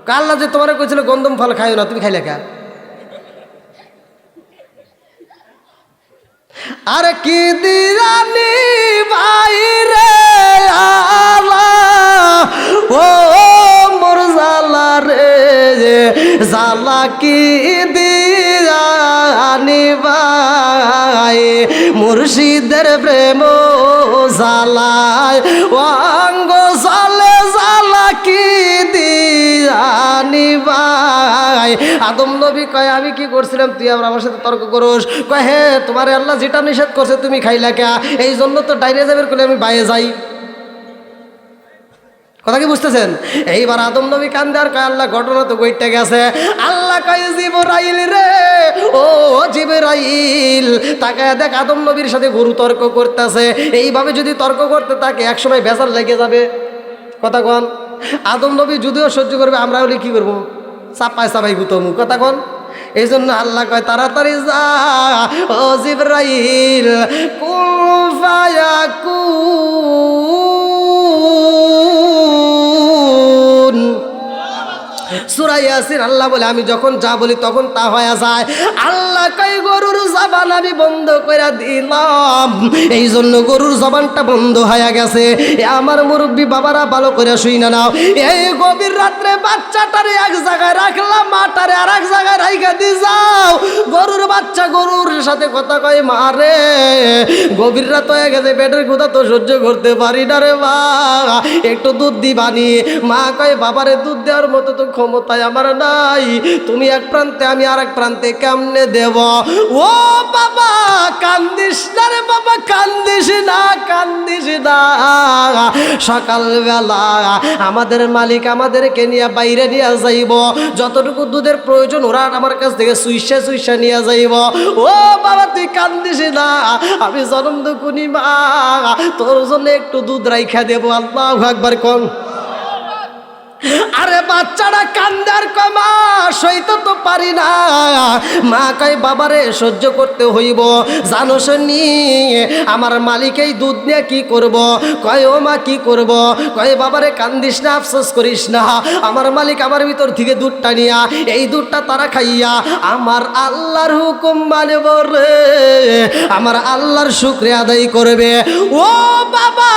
কাল্লা যে তোমার কইছিল গন্ধম ফল খাইও না, তুমি খাইলে কা? আর কি দিরানি বাইরে আলা, ও মোর জালা রে জালা, কি দিরানি বাই মুর্শিদের প্রেম জালায় অঙ্গ জালে জালা, কি দিরানি বাই। আদম নবী কয় আমি কি করছিলাম, তুই আবার আমার সাথে তর্ক করস? কয় হে, তোমার আল্লাহ যেটা নিষেধ করছে তুমি খাইলা কে, এই জন্য তো ডাইনে যাবের করলে আমি বাইরে যাই। কথা কি বুঝতেছেন? এইবার আদম নবী কান্দে আর কয় আল্লাহ ঘটনা তো গইটা গেছে। আল্লাহ কয় জিবরাইল রে, ও জিবরাইল, তাকায় দেখ আদম নবীর সাথে গরু তর্ক করতেছে। এইভাবে যদি তর্ক করতে থাকে একসময় বেজার লেগে যাবে, কথা কন। আদম নবী যদিও সহ্য করবে, আমরা হলে কি করবো, চাপাই চাপাই গুতমু, কথা কন। এই জন্য আল্লাহ কয় তাড়াতাড়ি যা ও জিবরাইল, কুন ফায়াকুন। সূরা ইয়াসিন আল্লাহ বলে আমি যখন যা বলি তখন তা হয়ে যায়। আল্লাহ কয় গরুর জবান আমি বন্ধ করে দিলাম, এই জন্য গরুর জবানটা বন্ধ হয়ে গেছে। আমার মুরব্বী বাবারা ভালো করে শুই না নাও, এই গভীর রাত্রে বাচ্চাটারে এক জায়গায় রাখলাম, মাটারে আর এক জায়গায় রাইখা দি যাও। গরুর বাচ্চা গরুর সাথে কথা কয়, মারে গভীর রাত হয়ে গেছে, পেটের ক্ষুধা তো সহ্য করতে পারি না রে মা, একটু দুধ দিবানি। মা কয় বাবারে দুধ দেওয়ার মতো তো ক্ষমতায় আমার নাই, তুমি এক প্রান্তে আমি আর এক প্রান্তে, কেমনে দেব? ও বাবা কান্দিস না রে বাবা, কান্দিস না, কান্দিস না। সকালবেলা আমাদের মালিক আমাদেরকে নিয়ে বাইরে নিয়ে যাইব, যতটুকু দুধের প্রয়োজন ওরা আমার কাছ থেকে সুইসা সুইসা নিয়ে যাইব। ও বাবা তুই কান্দিস না, আমি জনম দুকুনি মা, তোর জন্য একটু দুধ রাইখা দেবো। আল্লাহু আকবার কোন। আরে বাচ্চারা কান্দার কমা সইতে তো পারি না। মা কয় বাবারে সহ্য করতে হইব, জানো শুনি আমার মালিক এই দুধ নিয়ে কি করব? কয় ও মা কি করব? কয় বাবারে কান্দিস না, আফসোস করিস না, আমার মালিক আমার ভিতর থেকে দুধটা নিয়া, এই দুধটা তারা খাইয়া আমার আল্লাহর হুকুম মানব রে, আমার আল্লাহর শুকরিয়া আদায় করবে। ও বাবা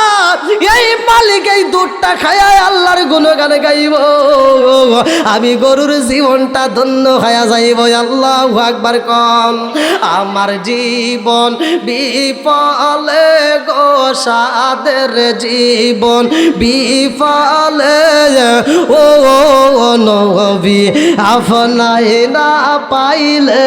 এই মালিক এই দুধটা খাইয়া আল্লাহর গুণগান গাইব, আমি গরুর জীবনটা ধন্য হয়ে যাইব। আল্লাহু আকবার কন। আমার জীবন বিফলে গো সাদের জীবন বিফলে, ও নবী আপনাই না পাইলে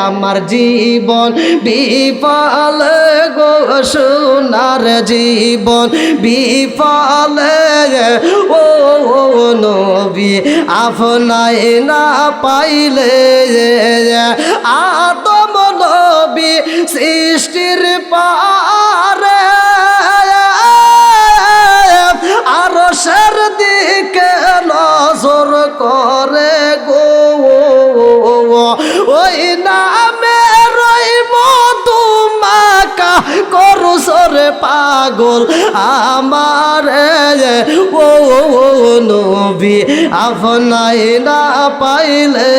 আমার জীবন বিফলে গো সোনার জীবন বিফলে, ও নবী আপনাই না পাইলে। আদম নবী সৃষ্টির পারে আরশের দিকে নজর করে গো, ওই নামের ওই মধু মাখা করুস সরে পাগল আমার ও নবী আপনাই না পাইলে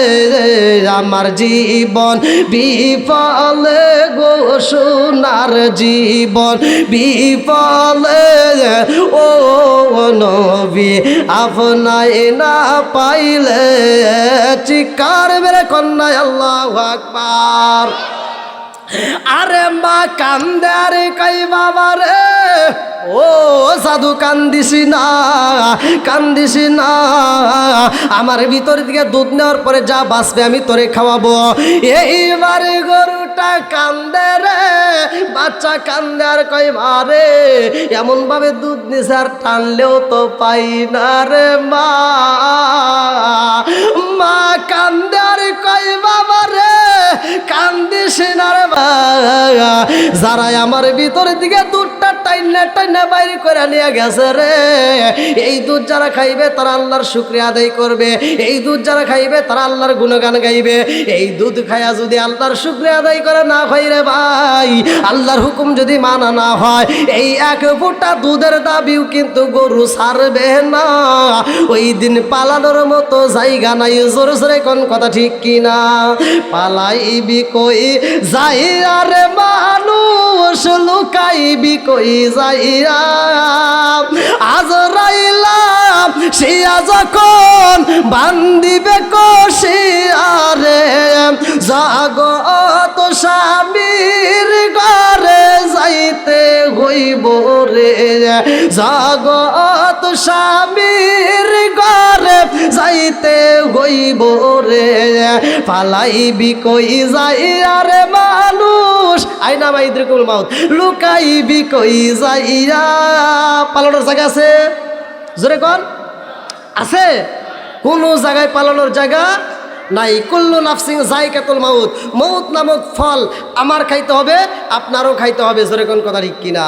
আমার জীবন বিফলে গো সোনার জীবন বিফলে ও নবী আপনাই না পাইলে চিৎকার মেরে কন্যায় আল্লাহু আকবার। আরে মা কান্দে আরে কই বাবা রে ও সাধু কান্দিস না আমার ভিতর থেকে দুধ নেওয়ার পরে যা বাঁচবে আমি তোরে খাওয়াবো। এইবারে গরুটা কান্দে রে বাচ্চা কান্দে আর কই মারে এমন ভাবে দুধ নিছে আর টানলেও তো পাই না রে মা কান্দে আর কই বাবা রে কান্দিস না রে যারা আমার ভিতরের দিকে দুধটা টাইনা বাইরে করে নিয়ে গেছে রে এই দুধ যারা খাইবে তারা আল্লাহর শুকরিয়া আদায় করবে, এই দুধ যারা খাইবে তারা আল্লাহর গুণগান গাইবে। এই দুধ খায়া যদি আল্লাহর শুকরিয়া আদায় করে না হয় রে ভাই, আল্লাহর হুকুম যদি মানা না হয়, এই এক ফুটা দুধের দাবিও কিন্তু গরু ছাড়বে না। ওই দিন পালানোর মতো জায়গা নাই। জোরে জোরে কোন কথা ঠিক কিনা? পালাইবি কই যাইয়া রে মানুষ লুকাইবি কই যাইয়া আজরাইলাম সিয়া যখন বান্দিবে কষিয়া রে জগৎ স্বামীর ঘরে যাইতে হইব রে জগৎ স্বামীর ঘরে যাইতে হইব রে পালাইবি কই যাইয়া রে মানুষ আইনা মাইদ্রিকুল মাউত লুকাইবি কই যাইয়া। পালানোর জায়গা আছে? জোরে কোন আছে? কোন জায়গায় পালানোর জায়গা নাই। কুল্লু নাফসিং যায়কাতুল মাউত, মৌত নামক ফল আমার খাইতে হবে, আপনারও খাইতে হবে। জোরে কোন কথা ঠিক কিনা?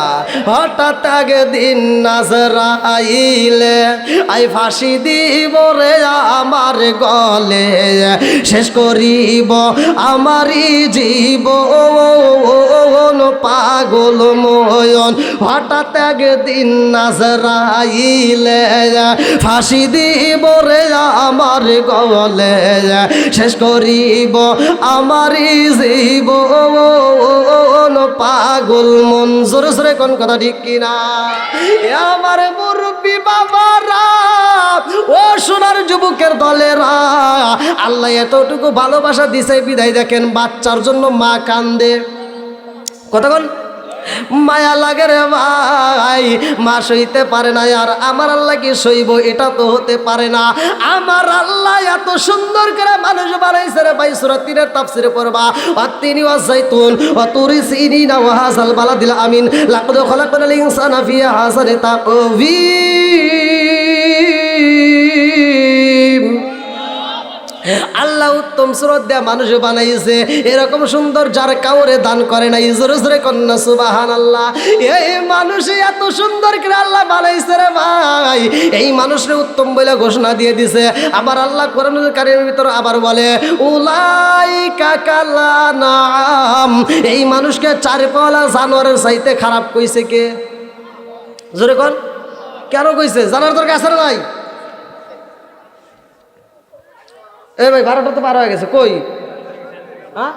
হঠাৎ একদিন নাজরাইলে আই ফাঁসি দিব রে আমার গলে, শেষ করিব আমারই জীবন পাগল ময়ন। হঠাৎ একদিন নাজরাইলে ফাঁসি দিব রে আমার গলে, শেষ করিব আমারই জীবন পাগল মন। জোরে জোরে কোন কথা ঠিক কিনা? আমার মুরব্বী বাবারা ও সোনার যুবকের দলেরা, আল্লাহ এতটুকু ভালোবাসা দিছে বিদায় দেখেন বাচ্চার জন্য মা কান্দে। কতক্ষণ মায়া লাগে রে ভাই, মা সইতে পারে না। আর আমার আল্লাহ কি সইব? এটা তো হতে পারে না। আমার আল্লাহ এত সুন্দর করে মানুষ বানাইছে রে ভাই। সূরা ৩ এর তাফসীরে পড়বা আত-তিনি ওয়াজ-যাইতুন ওয়া তুরি সিনিনা ওয়া হাযাল বালাদিল আমিন লাকাদ খালাকনাল ইনসানা ফি আহসানি তাকওয়ীম। আল্লাহ উত্তম সুরত দেয়া মানুষ বানাইছে, এরকম সুন্দর যার কাউরে দান করে নাই। জোরে জোরে কন্যা সুবহানাল্লাহ। এই মানুষ এত সুন্দর করে আল্লাহ বানাইছে রে ভাই, এই মানুষরে উত্তম বলে ঘোষণা দিয়ে দিছে। আবার আল্লাহ কোরআনুল কারীমের ভিতর আবার বলে উলাইকা কালানাম, এই মানুষকে চারপালা জানোয়ারের চাইতে খারাপ কইছে কে? জোরে কোন কেন কইছে? জানার দরকার আছে না নাই? এ ভাই 12টা তো পার হয়ে গেছে, কই? হ্যাঁ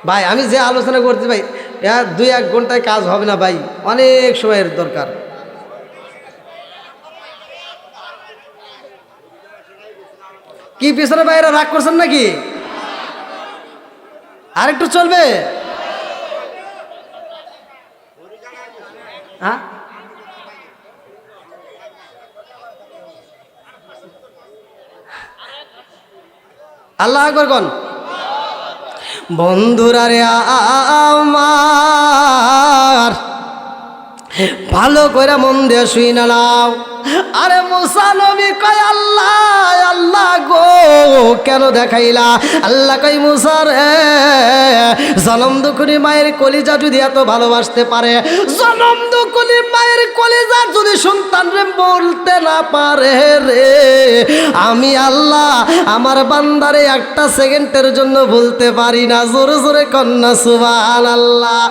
ভাই আমি যে আলোচনা করছি ভাই 2-1 ঘন্টায় কাজ হবে না ভাই, অনেক সময়ের দরকার। কি পিছনে ভাইরা রাগ করছেন নাকি? আরেকটু চলবে? হ্যাঁ আল্লাহ আকবার কোন? বন্ধুরা রে আমার ভালো করে মন দিয়ে শুই নাও। আরে মুসা নবী কয় আল্লাহ আল্লাহ গো কেন দেখাইলা? আল্লাহ কই মুসা রে, জনম দুঃখী মায়ের কলিজা যদি এত ভালোবাসতে পারে, জনম দুঃখী মায়ের কলিজা যদি সন্তান রে বলতে না পারে রে, আমি আল্লাহ আমার বান্দারে একটা সেকেন্ডের জন্য বলতে পারি না। জোরে জোরে কন্যা সুবহানাল্লাহ।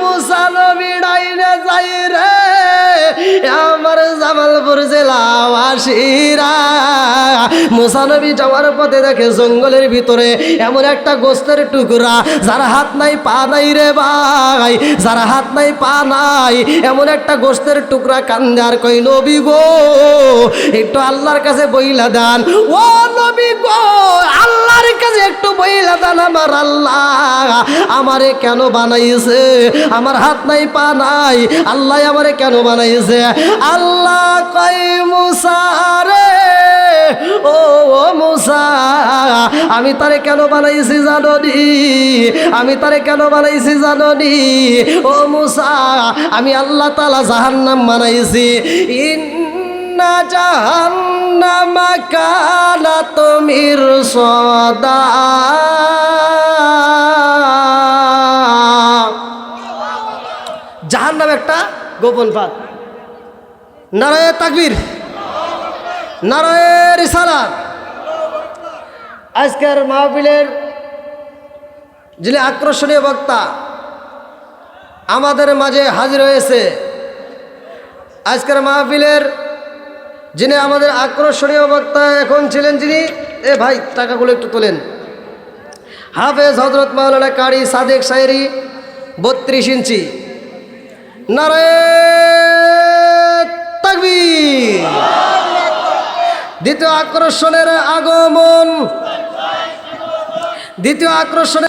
মুসা নবী ডাইনে যাই রে আমার জামালপুর জেলাবাসীরা। মুসা নবী যাওয়ার পথে দেখে জঙ্গলের ভিতরে এমন একটা গোস্তের টুকরা, যার হাত নাই পা নাই রে ভাই, যার হাত নাই পা নাই, এমন একটা গোস্তের টুকরা কান্দে আর কই নবী গো একটু আল্লাহর কাছে বইলা দান, ও নবী গো আল্লাহর কাছে একটু বইলা দান, আমার আল্লাহ আমারে কেন বানাইছে, আমার হাত নাই পা নাই, আল্লাহ আমারে কেন বানাইছে? আল্লাহ কই মুসা রে, ও মুসা আমি তারে কেন বানাইছি জানোনি? আমি তারে কেন বানাইছি জানোনি? ও মুসা আমি আল্লাহ তাআলা জাহান্নাম বানাইছি। ইন্না জাহান্নামা কানাত মিরসাদা। জাহান্নাম একটা গোপন ফাঁদ। নারায়ে তাকবীর, নারায়ে রিসালাত। আজকের মাহফিলের যিনি আকর্ষণীয় বক্তা আমাদের মাঝে হাজির হয়েছে, আজকের মাহফিলের যিনি আমাদের আকর্ষণীয় বক্তা এখন ছিলেন, যিনি এ ভাই টাকাগুলো একটু তোলেন, হাফেজ হযরত মাওলানা কারি সাদেক শায়েরি 32 ইঞ্চি। নারায়ে তাকবীর। দ্বিতীয় আকর্ষণের আগমন, দ্বিতীয় আকর্ষণের